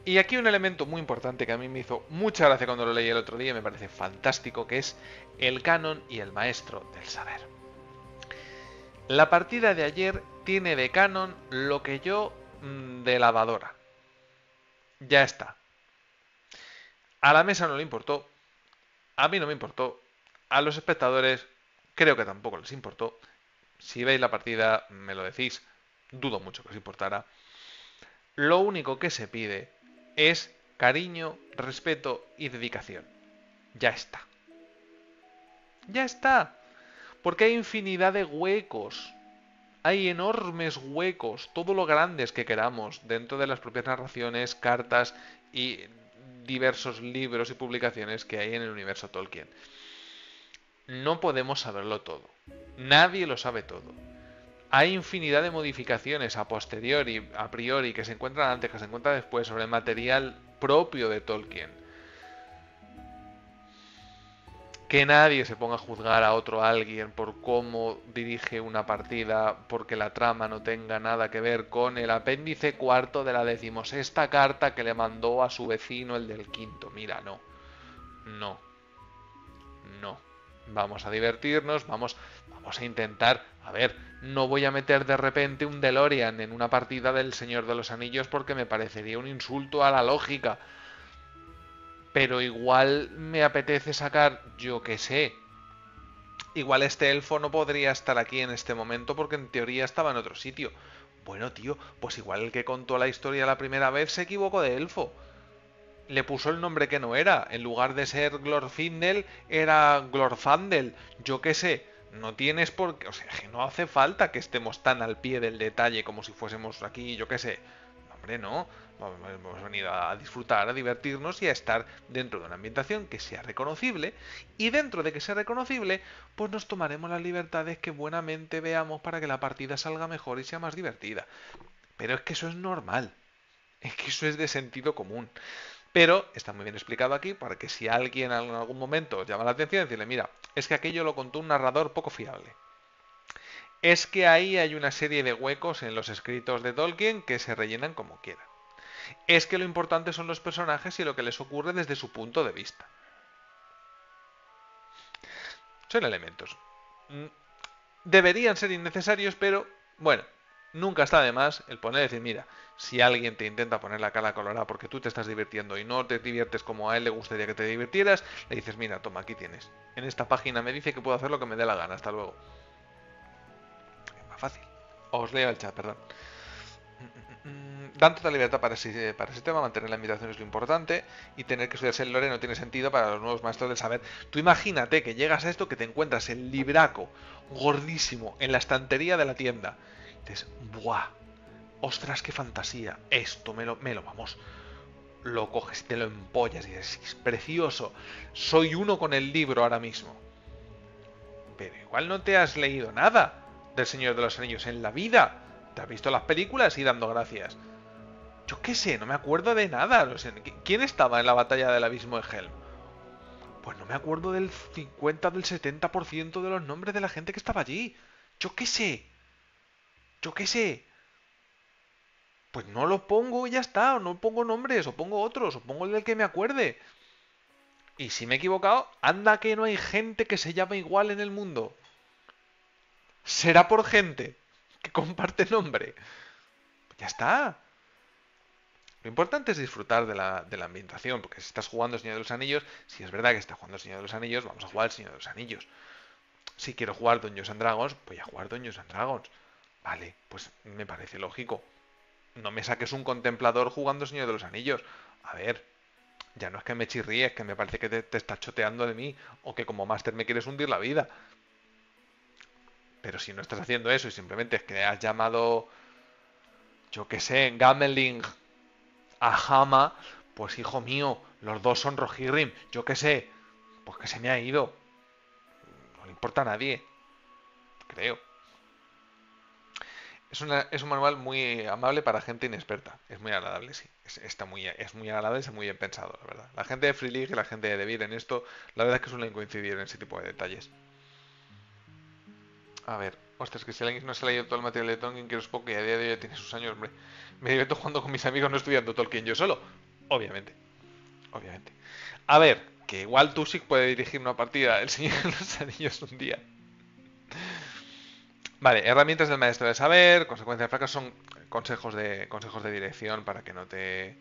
Y aquí un elemento muy importante que a mí me hizo mucha gracia cuando lo leí el otro día y me parece fantástico, que es el canon y el maestro del saber. La partida de ayer tiene de canon lo que yo de lavadora. Ya está. A la mesa no le importó, a mí no me importó, a los espectadores creo que tampoco les importó. Si veis la partida me lo decís, dudo mucho que os importara. Lo único que se pide es cariño, respeto y dedicación. Ya está. Ya está. Porque hay infinidad de huecos. Hay enormes huecos, todo lo grandes que queramos, dentro de las propias narraciones, cartas y diversos libros y publicaciones que hay en el universo Tolkien. No podemos saberlo todo. Nadie lo sabe todo. Hay infinidad de modificaciones a posteriori, a priori, que se encuentran antes, que se encuentran después, sobre el material propio de Tolkien. Que nadie se ponga a juzgar a otro alguien por cómo dirige una partida, porque la trama no tenga nada que ver con el apéndice cuarto de la 16ª carta que le mandó a su vecino el del quinto. Mira, no. No. No. Vamos a divertirnos, vamos a intentar... A ver, no voy a meter de repente un DeLorean en una partida del Señor de los Anillos porque me parecería un insulto a la lógica. Pero igual me apetece sacar, yo qué sé. Igual este elfo no podría estar aquí en este momento porque en teoría estaba en otro sitio. Bueno, tío, pues igual el que contó la historia la primera vez se equivocó de elfo. Le puso el nombre que no era. En lugar de ser Glorfindel, era Glorfandel. Yo qué sé. No tienes por qué... O sea, que no hace falta que estemos tan al pie del detalle como si fuésemos aquí, yo qué sé. Hombre, no. Hemos venido a disfrutar, a divertirnos y a estar dentro de una ambientación que sea reconocible. Y dentro de que sea reconocible, pues nos tomaremos las libertades que buenamente veamos para que la partida salga mejor y sea más divertida. Pero es que eso es normal. Es que eso es de sentido común. Pero está muy bien explicado aquí para que si alguien en algún momento os llama la atención, decirle, mira, es que aquello lo contó un narrador poco fiable. Es que ahí hay una serie de huecos en los escritos de Tolkien que se rellenan como quieran. Es que lo importante son los personajes y lo que les ocurre desde su punto de vista. Son elementos. Deberían ser innecesarios, pero bueno, nunca está de más el poner y decir, mira, si alguien te intenta poner la cara colorada porque tú te estás divirtiendo y no te diviertes como a él le gustaría que te divirtieras, le dices, mira, toma, aquí tienes. En esta página me dice que puedo hacer lo que me dé la gana, hasta luego. Es más fácil. Os leo el chat, perdón. dan toda libertad para ese tema, mantener la invitación es lo importante, y tener que estudiarse el lore no tiene sentido para los nuevos maestros del saber. Tú imagínate que llegas a esto, que te encuentras el libraco gordísimo en la estantería de la tienda. Y dices, ¡buah! ¡Ostras, qué fantasía! Esto vamos. Lo coges y te lo empollas y dices, es precioso. Soy uno con el libro ahora mismo. Pero igual no te has leído nada del Señor de los Anillos en la vida. Te has visto las películas y dando gracias. Yo qué sé, no me acuerdo de nada. No sé, ¿quién estaba en la batalla del abismo de Helm? Pues no me acuerdo del 50, del 70% de los nombres de la gente que estaba allí. Yo qué sé. Yo qué sé. Pues no lo pongo y ya está. O no pongo nombres, o pongo otros, o pongo el del que me acuerde. Y si me he equivocado, anda que no hay gente que se llame igual en el mundo. Será por gente que comparte nombre. Ya está. Lo importante es disfrutar de la ambientación, porque si estás jugando Señor de los Anillos, si es verdad que estás jugando Señor de los Anillos, vamos a jugar el Señor de los Anillos. Si quiero jugar Dungeons and Dragons, voy a jugar Dungeons and Dragons. Vale, pues me parece lógico. No me saques un contemplador jugando Señor de los Anillos. A ver, ya no es que me chirríes, que me parece que te estás choteando de mí, o que como máster me quieres hundir la vida. Pero si no estás haciendo eso y simplemente es que has llamado, yo qué sé, Gameling a Hama, pues hijo mío, los dos son Rohirrim, yo qué sé, pues que se me ha ido. No le importa a nadie, creo. Es un manual muy amable para gente inexperta. Es muy agradable, sí. Es muy agradable y está muy bien pensado, la verdad. La gente de Free League y la gente de Devir en esto, la verdad es que suelen coincidir en ese tipo de detalles. A ver, ostras, que si alguien no se ha leído todo el material de Tolkien, que es poco y a día de hoy ya tiene sus años, hombre. Me divierto jugando con mis amigos, no estudiando Tolkien yo solo. Obviamente, obviamente. A ver, que igual tú sí puede dirigir una partida del Señor de los Anillos un día. Vale, herramientas del maestro de saber, consecuencias de fracaso son consejos de dirección para que no te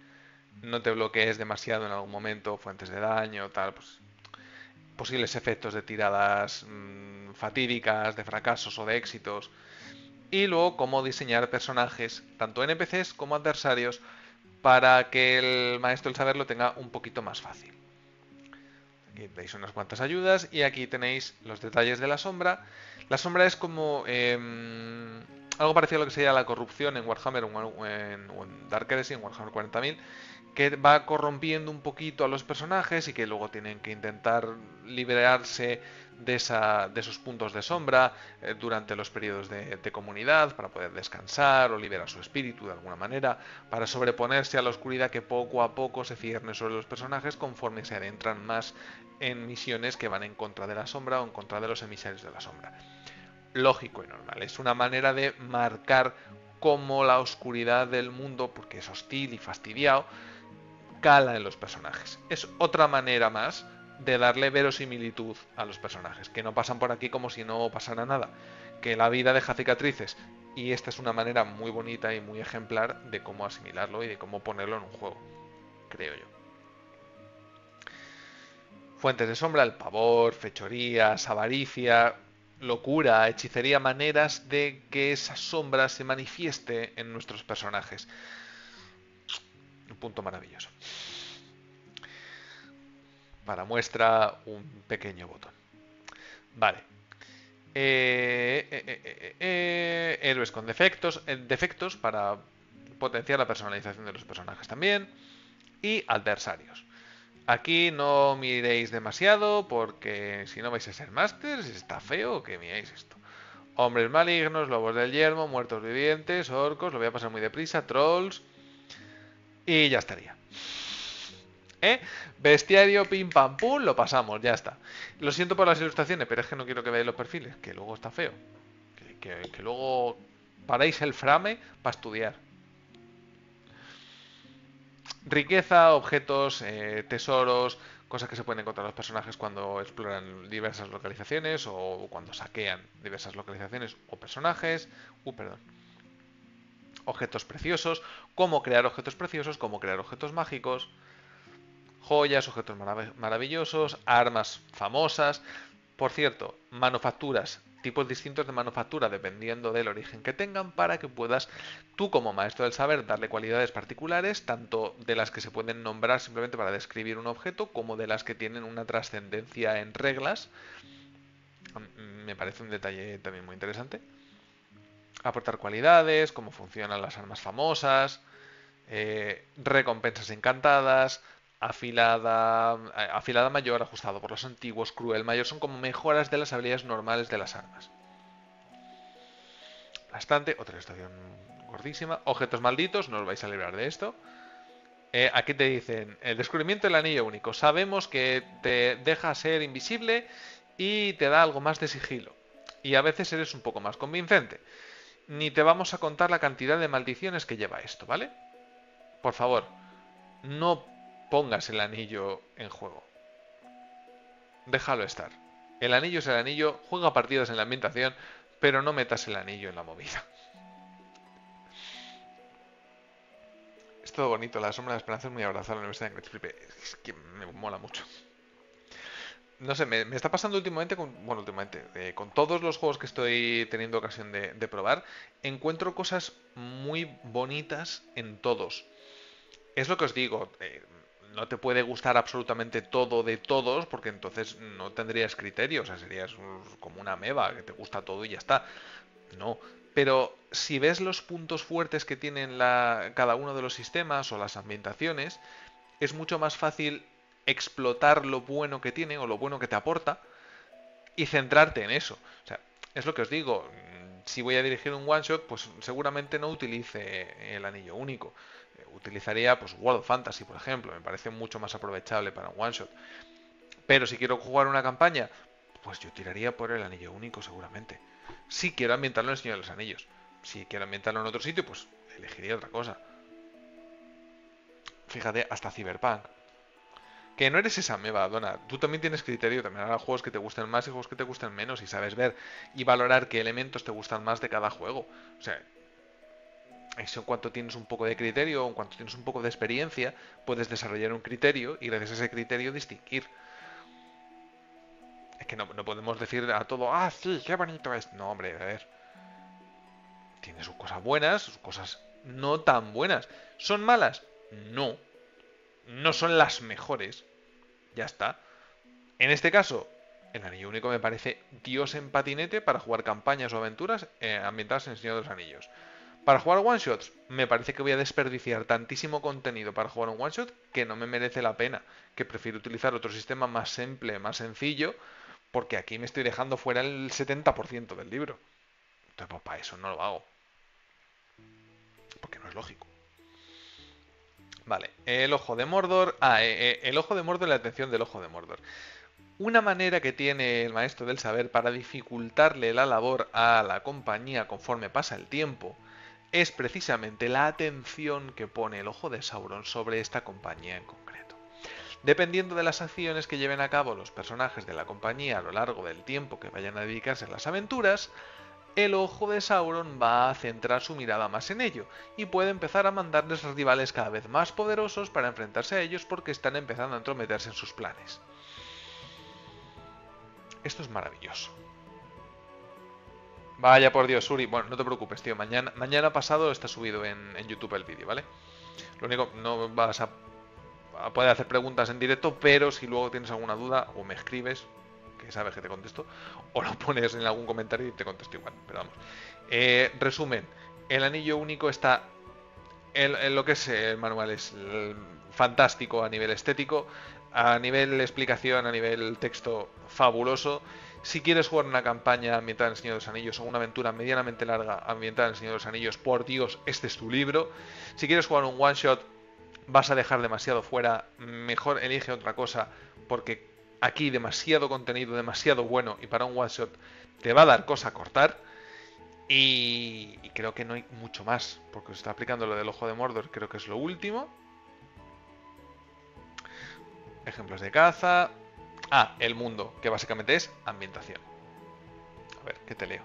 bloquees demasiado en algún momento, fuentes de daño, tal, pues posibles efectos de tiradas fatídicas, de fracasos o de éxitos. Y luego cómo diseñar personajes, tanto NPCs como adversarios, para que el maestro del saber lo tenga un poquito más fácil. Aquí veis unas cuantas ayudas y aquí tenéis los detalles de la sombra. La sombra es como algo parecido a lo que sería la corrupción en Warhammer o en Dark Heresy, en Warhammer 40.000, que va corrompiendo un poquito a los personajes y que luego tienen que intentar liberarse de esos puntos de sombra durante los periodos de comunidad para poder descansar o liberar su espíritu de alguna manera, para sobreponerse a la oscuridad que poco a poco se cierne sobre los personajes conforme se adentran más en misiones que van en contra de la sombra o en contra de los emisarios de la sombra. Lógico y normal, es una manera de marcar cómo la oscuridad del mundo, porque es hostil y fastidiado, cala en los personajes. Es otra manera más de darle verosimilitud a los personajes, que no pasan por aquí como si no pasara nada, que la vida deja cicatrices, y esta es una manera muy bonita y muy ejemplar de cómo asimilarlo y de cómo ponerlo en un juego, creo yo. Fuentes de sombra, el pavor, fechorías, avaricia, locura, hechicería, maneras de que esa sombra se manifieste en nuestros personajes. Un punto maravilloso. Para muestra, un pequeño botón. Vale. Héroes con defectos para potenciar la personalización de los personajes también. Y adversarios. Aquí no miréis demasiado porque si no vais a ser masters, está feo que miréis esto. Hombres malignos, lobos del yermo, muertos vivientes, orcos, lo voy a pasar muy deprisa, trolls y ya estaría. ¿Eh? Bestiario, pim pam pum, lo pasamos, ya está. Lo siento por las ilustraciones, pero es que no quiero que veáis los perfiles, que luego está feo. Que luego paráis el frame para estudiar. Riqueza, objetos, tesoros, cosas que se pueden encontrar los personajes cuando exploran diversas localizaciones o cuando saquean diversas localizaciones o personajes. Perdón. Objetos preciosos, cómo crear objetos preciosos, cómo crear objetos mágicos, joyas, objetos maravillosos, armas famosas. Por cierto, manufacturas tipos distintos de manufactura dependiendo del origen que tengan para que puedas tú como maestro del saber darle cualidades particulares, tanto de las que se pueden nombrar simplemente para describir un objeto como de las que tienen una trascendencia en reglas. Me parece un detalle también muy interesante. Aportar cualidades, cómo funcionan las armas famosas, recompensas encantadas, afilada mayor, ajustado por los antiguos, cruel mayor, son como mejoras de las habilidades normales de las armas. Bastante, otra estación gordísima. Objetos malditos, no os vais a librar de esto. Aquí te dicen, el descubrimiento del anillo único. Sabemos que te deja ser invisible y te da algo más de sigilo. Y a veces eres un poco más convincente. Ni te vamos a contar la cantidad de maldiciones que lleva esto, ¿vale? Por favor, no pongas el anillo en juego. Déjalo estar. El anillo es el anillo, juega partidas en la ambientación, pero no metas el anillo en la movida. Es todo bonito, la sombra de la esperanza es muy abrazada a la Universidad de Great Flipe. Es que me mola mucho. No sé, me está pasando últimamente con todos los juegos que estoy teniendo ocasión de probar, encuentro cosas muy bonitas en todos. Es lo que os digo, no te puede gustar absolutamente todo de todos, porque entonces no tendrías criterio, o sea, serías como una ameba, que te gusta todo y ya está. No, pero si ves los puntos fuertes que tienen cada uno de los sistemas o las ambientaciones, es mucho más fácil explotar lo bueno que tiene o lo bueno que te aporta y centrarte en eso. O sea, es lo que os digo, si voy a dirigir un one shot, pues seguramente no utilice el anillo único. Utilizaría pues World of Fantasy, por ejemplo, me parece mucho más aprovechable para un one shot. Pero si quiero jugar una campaña, pues yo tiraría por el anillo único seguramente. Si quiero ambientarlo en el Señor de los Anillos. Si quiero ambientarlo en otro sitio, pues elegiría otra cosa. Fíjate, hasta Cyberpunk. Que no eres esa meba, Donna. Tú también tienes criterio, también habrá juegos que te gusten más y juegos que te gusten menos y sabes ver y valorar qué elementos te gustan más de cada juego. O sea, eso en cuanto tienes un poco de criterio o en cuanto tienes un poco de experiencia, puedes desarrollar un criterio y gracias a ese criterio distinguir. Es que no podemos decir a todo, ah, sí, qué bonito es. No, hombre, a ver. Tiene sus cosas buenas, sus cosas no tan buenas. ¿Son malas? No. No son las mejores. Ya está. En este caso, el Anillo Único me parece Dios en patinete para jugar campañas o aventuras ambientadas en el Señor de los Anillos. Para jugar one shots, me parece que voy a desperdiciar tantísimo contenido para jugar un one shot que no me merece la pena. Que prefiero utilizar otro sistema más simple, más sencillo, porque aquí me estoy dejando fuera el 70% del libro. Entonces, pues para eso no lo hago. Porque no es lógico. Vale, el ojo de Mordor. El ojo de Mordor y la atención del ojo de Mordor. Una manera que tiene el maestro del saber para dificultarle la labor a la compañía conforme pasa el tiempo es precisamente la atención que pone el ojo de Sauron sobre esta compañía en concreto. Dependiendo de las acciones que lleven a cabo los personajes de la compañía a lo largo del tiempo que vayan a dedicarse a las aventuras, el ojo de Sauron va a centrar su mirada más en ello y puede empezar a mandarles rivales cada vez más poderosos para enfrentarse a ellos porque están empezando a entrometerse en sus planes. Esto es maravilloso. Vaya por Dios, Uri. Bueno, no te preocupes, tío. Mañana pasado está subido en YouTube el vídeo, ¿vale? Lo único, no vas a poder hacer preguntas en directo, pero si luego tienes alguna duda, o me escribes, que sabes que te contesto, o lo pones en algún comentario y te contesto igual. Pero vamos. Resumen, el anillo único está en lo que es el manual es fantástico a nivel estético, a nivel explicación, a nivel texto fabuloso. Si quieres jugar una campaña ambientada en el Señor de los Anillos o una aventura medianamente larga ambientada en el Señor de los Anillos, por Dios, este es tu libro. Si quieres jugar un one shot, vas a dejar demasiado fuera, mejor elige otra cosa, porque aquí demasiado contenido, demasiado bueno, y para un one shot te va a dar cosa a cortar. Y creo que no hay mucho más, porque se está aplicando lo del ojo de Mordor, creo que es lo último. Ejemplos de caza. El mundo, que básicamente es ambientación. A ver, ¿qué te leo?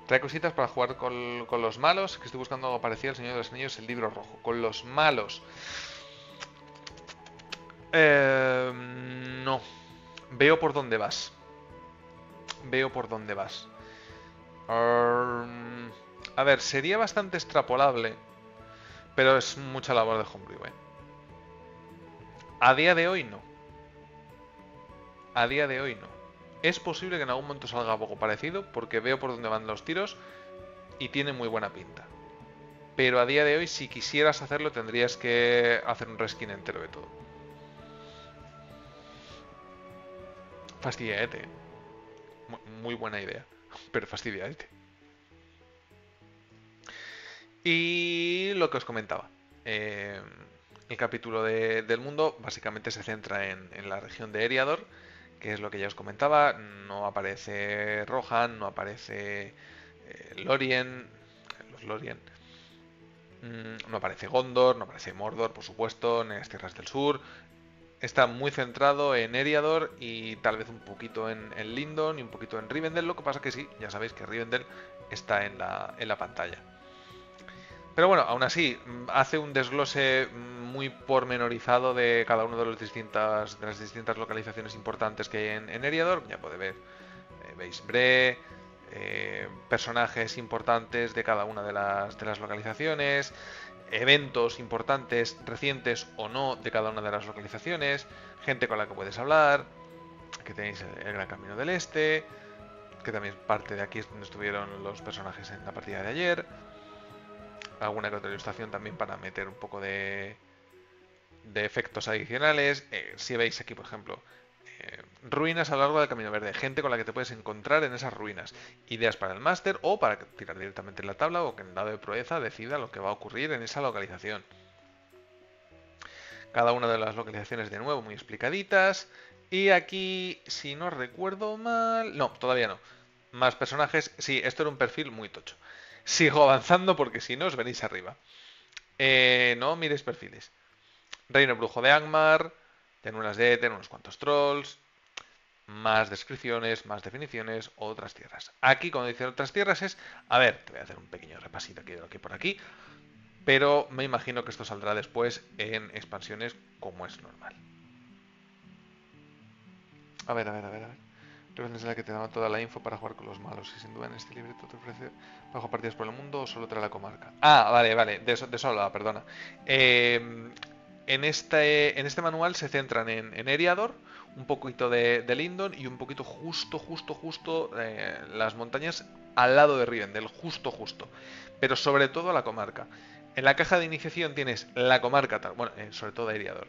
Trae cositas para jugar con los malos, que estoy buscando algo parecido al Señor de los Anillos, el libro rojo. Con los malos. No. Veo por dónde vas. Veo por dónde vas. A ver, sería bastante extrapolable, pero es mucha labor de homebrew, ¿eh? A día de hoy no. A día de hoy no. Es posible que en algún momento salga algo parecido, porque veo por dónde van los tiros y tiene muy buena pinta. Pero a día de hoy, si quisieras hacerlo, tendrías que hacer un reskin entero de todo. Fastidiadete, ¿eh? Muy buena idea, pero fastidiadete. Y lo que os comentaba. El capítulo del mundo básicamente se centra en la región de Eriador, que es lo que ya os comentaba. No aparece Rohan, no aparece Lorien, los Lorien. No aparece Gondor, no aparece Mordor, por supuesto, en las tierras del sur. Está muy centrado en Eriador y tal vez un poquito en Lindon y un poquito en Rivendell. Lo que pasa que sí, ya sabéis que Rivendell está en la pantalla. Pero bueno, aún así, hace un desglose muy pormenorizado de cada una de las distintas localizaciones importantes que hay en Eriador. Ya podéis ver, veis Bre, personajes importantes de cada una de las localizaciones, eventos importantes, recientes o no, de cada una de las localizaciones, gente con la que puedes hablar, que tenéis el Gran Camino del Este, que también parte de aquí es donde estuvieron los personajes en la partida de ayer. Alguna que otra ilustración también para meter un poco de efectos adicionales. Si veis aquí, por ejemplo, ruinas a lo largo del Camino Verde, gente con la que te puedes encontrar en esas ruinas, ideas para el máster o para tirar directamente en la tabla o que en el lado de proeza decida lo que va a ocurrir en esa localización. Cada una de las localizaciones de nuevo muy explicaditas. Y aquí, si no recuerdo mal... No, todavía no. Más personajes. Sí, esto era un perfil muy tocho. Sigo avanzando porque si no os venís arriba. No miréis perfiles. Reino Brujo de Angmar, Llanuras de Éter, unos cuantos trolls, más descripciones, más definiciones, otras tierras. Aquí, cuando dice otras tierras, es... A ver, te voy a hacer un pequeño repasito aquí de lo que hay por aquí, pero me imagino que esto saldrá después en expansiones como es normal. A ver. Revelaciones en la que te dan toda la info para jugar con los malos. Y sin duda en este libreto te ofrece para jugar partidas por el mundo o solo trae la comarca. Ah, vale, de eso hablaba, perdona. En este manual se centran en Eriador, un poquito de Lindon y un poquito justo las montañas al lado de Rivendell, justo. Pero sobre todo la comarca. En la caja de iniciación tienes la comarca, bueno, sobre todo Eriador.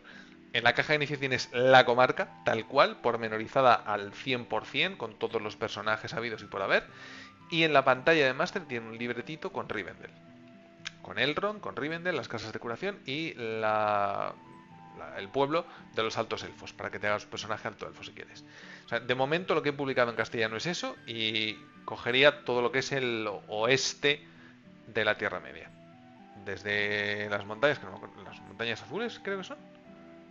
En la caja de inicio tienes la comarca, tal cual, pormenorizada al 100%, con todos los personajes habidos y por haber. Y en la pantalla de máster tiene un libretito con Rivendell. Con Elrond, con Rivendell, las casas de curación y el pueblo de los altos elfos, para que te hagas un personaje alto elfo si quieres. O sea, de momento lo que he publicado en castellano es eso y cogería todo lo que es el oeste de la Tierra Media. Desde las montañas, que no me acuerdo, las montañas azules creo que son.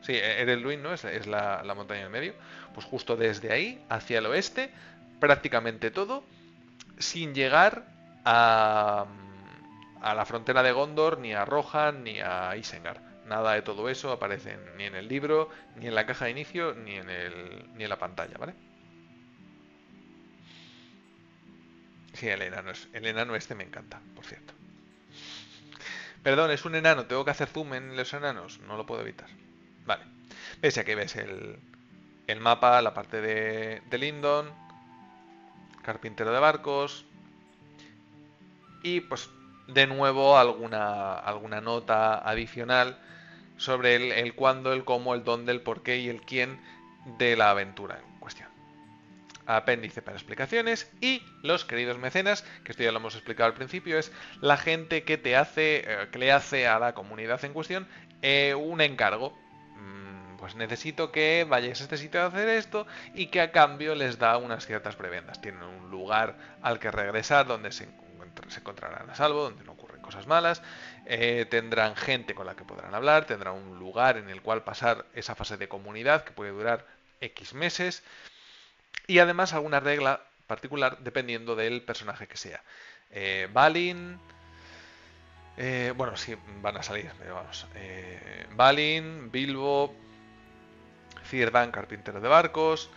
Sí, Edelduin, ¿no? Es la montaña en medio. Pues justo desde ahí, hacia el oeste, prácticamente todo, sin llegar a la frontera de Gondor, ni a Rohan, ni a Isengard. Nada de todo eso aparece ni en el libro, ni en la caja de inicio, ni en la pantalla, ¿vale? Sí, el enano este me encanta, por cierto. Perdón, es un enano, tengo que hacer zoom en los enanos, no lo puedo evitar. Vale. Ves, aquí ves el mapa, la parte de Lindon, carpintero de barcos y pues de nuevo alguna nota adicional sobre el cuándo, el cómo, el dónde, el por qué y el quién de la aventura en cuestión. Apéndice para explicaciones y los queridos mecenas, que esto ya lo hemos explicado al principio, es la gente que que le hace a la comunidad en cuestión un encargo. Pues necesito que vayáis a este sitio a hacer esto y que a cambio les da unas ciertas prebendas. Tienen un lugar al que regresar donde se encontrarán a salvo, donde no ocurren cosas malas, tendrán gente con la que podrán hablar, tendrán un lugar en el cual pasar esa fase de comunidad que puede durar X meses y además alguna regla particular dependiendo del personaje que sea. Balin... bueno, sí, van a salir, pero vamos. Balin, Bilbo, Círdan, carpintero de barcos,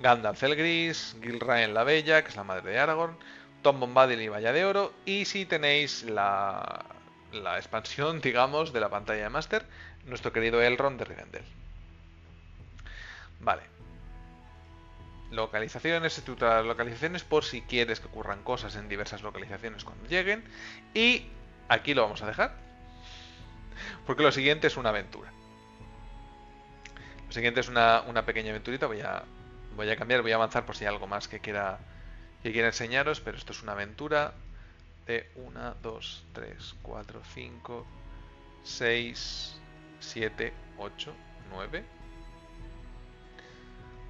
Gandalf el Gris, Gilraen la Bella, que es la madre de Aragorn, Tom Bombadil y Valla de Oro. Y si tenéis la expansión, digamos, de la pantalla de máster, nuestro querido Elrond de Rivendell. Vale. Localizaciones, estructura las localizaciones por si quieres que ocurran cosas en diversas localizaciones cuando lleguen. Y aquí lo vamos a dejar, porque lo siguiente es una aventura. Lo siguiente es una pequeña aventurita. Voy a cambiar, voy a avanzar por si hay algo más que quiera enseñaros, pero esto es una aventura de 1, 2, 3, 4, 5, 6, 7, 8, 9.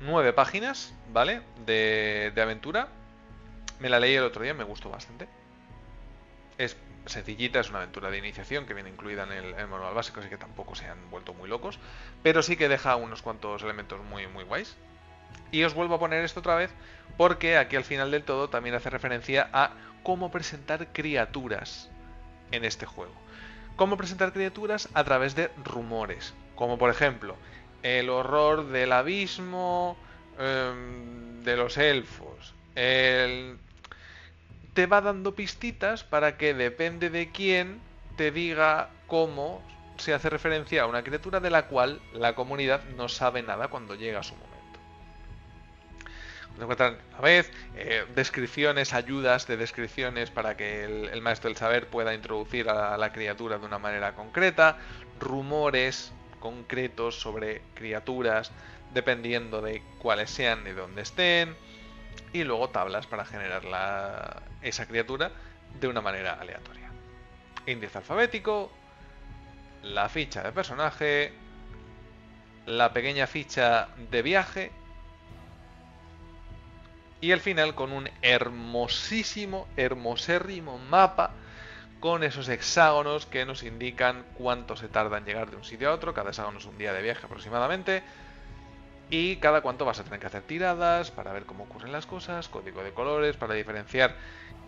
9 páginas, ¿vale? De aventura. Me la leí el otro día, me gustó bastante. Es sencillita, es una aventura de iniciación que viene incluida en el manual básico, así que tampoco se han vuelto muy locos. Pero sí que deja unos cuantos elementos muy, muy guays. Y os vuelvo a poner esto otra vez porque aquí al final del todo también hace referencia a cómo presentar criaturas en este juego. Cómo presentar criaturas a través de rumores, como por ejemplo el horror del abismo, de los elfos. Te va dando pistitas para que depende de quién te diga cómo se hace referencia a una criatura de la cual la comunidad no sabe nada cuando llega a su momento. Nos encuentran a vez descripciones, ayudas de descripciones para que el maestro del saber pueda introducir a la criatura de una manera concreta, rumores concretos sobre criaturas dependiendo de cuáles sean y dónde estén, y luego tablas para generar esa criatura de una manera aleatoria. Índice alfabético, la ficha de personaje, la pequeña ficha de viaje y al final con un hermosísimo, hermosérrimo mapa con esos hexágonos que nos indican cuánto se tarda en llegar de un sitio a otro. Cada hexágono es un día de viaje aproximadamente. Y cada cuánto vas a tener que hacer tiradas para ver cómo ocurren las cosas, código de colores para diferenciar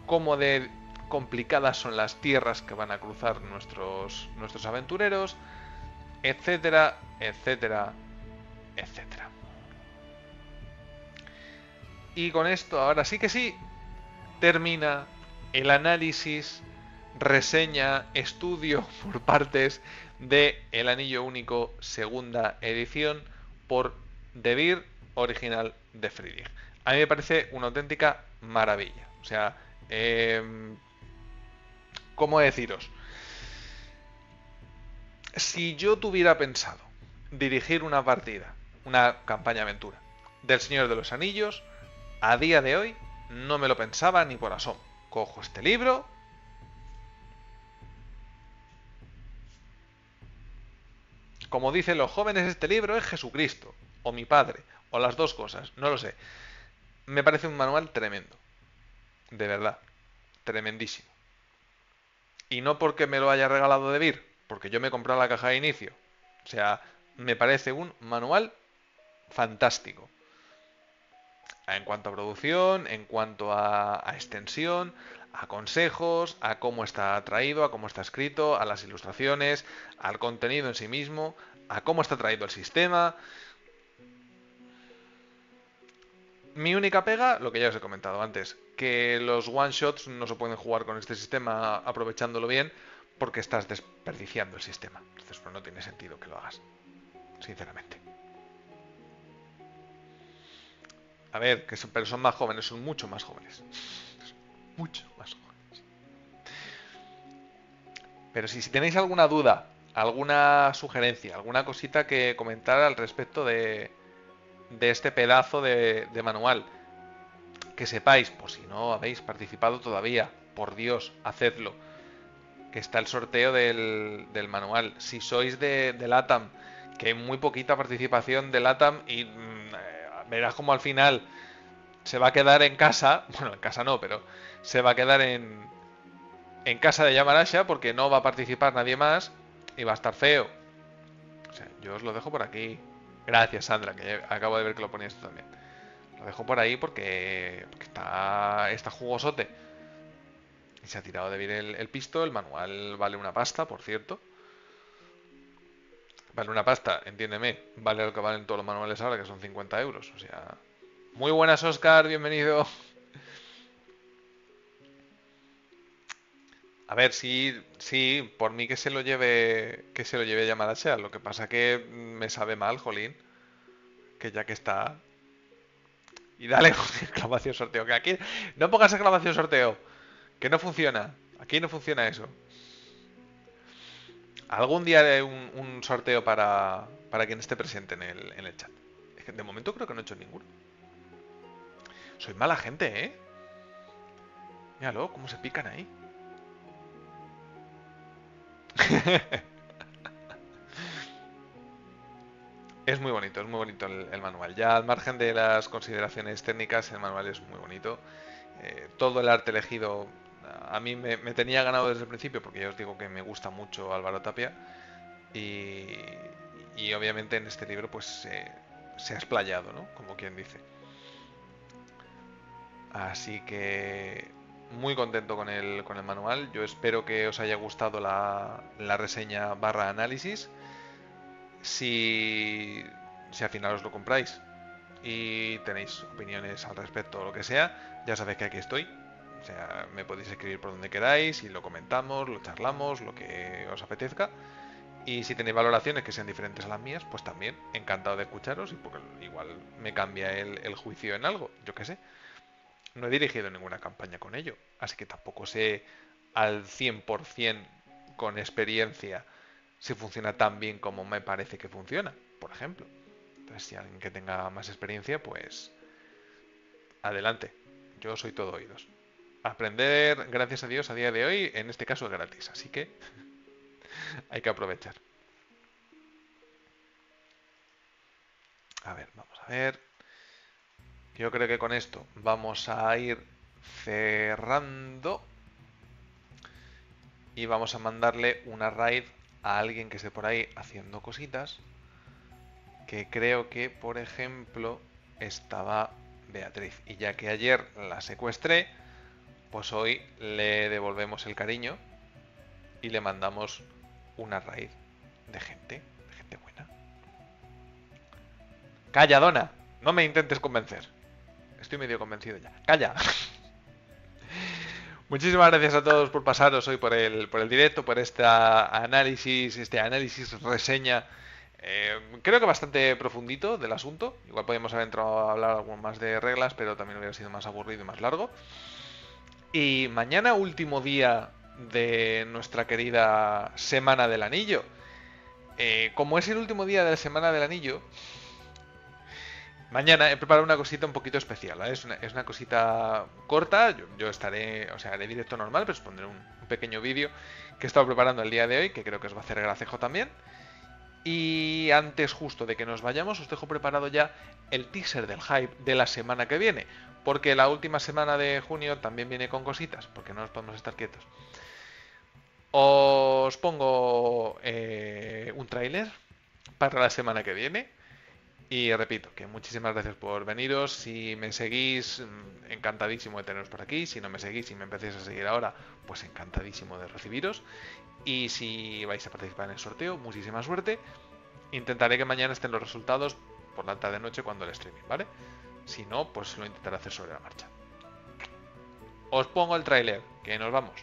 cómo de complicadas son las tierras que van a cruzar nuestros aventureros, etcétera, etcétera, etcétera. Y con esto, ahora sí que sí, termina el análisis, reseña, estudio por partes de El Anillo Único segunda edición por The Beer original de Friedrich. A mí me parece una auténtica maravilla. O sea, ¿cómo deciros? Si yo tuviera pensado dirigir una partida, una campaña aventura del Señor de los Anillos, a día de hoy no me lo pensaba ni por asomo. Cojo este libro, como dicen los jóvenes, este libro es Jesucristo, o mi padre, o las dos cosas, no lo sé. Me parece un manual tremendo, de verdad, tremendísimo. Y no porque me lo haya regalado De Beer, porque yo me he comprado la caja de inicio. O sea, me parece un manual fantástico. En cuanto a producción, en cuanto a extensión, a consejos, a cómo está traído, a cómo está escrito, a las ilustraciones, al contenido en sí mismo, a cómo está traído el sistema. Mi única pega, lo que ya os he comentado antes, que los one-shots no se pueden jugar con este sistema aprovechándolo bien porque estás desperdiciando el sistema. Entonces, pues no tiene sentido que lo hagas, sinceramente. A ver, pero son más jóvenes, son mucho más jóvenes. Mucho más jóvenes. Pero si tenéis alguna duda, alguna sugerencia, alguna cosita que comentar al respecto de este pedazo de manual, que sepáis, pues si no habéis participado todavía, por Dios, hacedlo. Que está el sorteo del manual. Si sois de LATAM, que hay muy poquita participación de LATAM y verás como al final se va a quedar en casa, bueno, en casa no, pero se va a quedar en casa de Yamarasha porque no va a participar nadie más y va a estar feo. O sea, yo os lo dejo por aquí. Gracias, Sandra, que acabo de ver que lo ponías tú también. Lo dejo por ahí porque está jugosote. Y se ha tirado de bien el pisto. El manual vale una pasta, por cierto. Vale una pasta, entiéndeme. Vale lo que valen todos los manuales ahora, que son 50 euros. O sea, muy buenas, Oscar, bienvenido. A ver, sí, sí, por mí que se lo lleve Yamada. Lo que pasa que me sabe mal, jolín, que ya que está. Y dale exclamación sorteo, que aquí no pongas exclamación sorteo, que no funciona. Aquí no funciona eso. Algún día haré un sorteo para quien esté presente en el chat. Es que de momento creo que no he hecho ninguno. Soy mala gente, ¿eh? Míralo, cómo se pican ahí. es muy bonito el manual. Ya al margen de las consideraciones técnicas, el manual es muy bonito. Todo el arte elegido a mí me tenía ganado desde el principio, porque ya os digo que me gusta mucho Álvaro Tapia. Y, y obviamente en este libro pues se ha explayado, ¿no? Como quien dice. Así que muy contento con el manual. Yo espero que os haya gustado la reseña barra análisis. Si, si al final os lo compráis y tenéis opiniones al respecto o lo que sea, ya sabéis que aquí estoy. O sea, me podéis escribir por donde queráis y lo comentamos, lo charlamos, lo que os apetezca. Y si tenéis valoraciones que sean diferentes a las mías, pues también encantado de escucharos y porque igual me cambia el juicio en algo, yo qué sé. No he dirigido ninguna campaña con ello, así que tampoco sé al 100% con experiencia si funciona tan bien como me parece que funciona, por ejemplo. Entonces, si alguien que tenga más experiencia, pues adelante. Yo soy todo oídos. Aprender, gracias a Dios, a día de hoy, en este caso es gratis, así que hay que aprovechar. A ver, vamos a ver. Yo creo que con esto vamos a ir cerrando y vamos a mandarle una raid a alguien que esté por ahí haciendo cositas, que creo que, por ejemplo, estaba Beatriz. Y ya que ayer la secuestré, pues hoy le devolvemos el cariño y le mandamos una raid de gente buena. Calla, Dona, no me intentes convencer. Estoy medio convencido ya. Calla. Muchísimas gracias a todos por pasaros hoy por el directo, por este análisis reseña. Creo que bastante profundito del asunto. Igual podríamos haber entrado a hablar algo más de reglas, pero también hubiera sido más aburrido y más largo. Y mañana, último día de nuestra querida Semana del Anillo. Como es el último día de la Semana del Anillo, mañana he preparado una cosita un poquito especial, ¿vale? Es una cosita corta, yo estaré, o sea, haré directo normal, pero os pondré un pequeño vídeo que he estado preparando el día de hoy, que creo que os va a hacer gracejo también. Y antes justo de que nos vayamos, os dejo preparado ya el teaser del hype de la semana que viene, porque la última semana de junio también viene con cositas, porque no nos podemos estar quietos. Os pongo un tráiler para la semana que viene. Y repito, que muchísimas gracias por veniros. Si me seguís, encantadísimo de teneros por aquí. Si no me seguís y me empecéis a seguir ahora, pues encantadísimo de recibiros. Y si vais a participar en el sorteo, muchísima suerte. Intentaré que mañana estén los resultados por la tarde noche cuando el streaming, ¿vale? Si no, pues lo intentaré hacer sobre la marcha. Os pongo el tráiler, que nos vamos.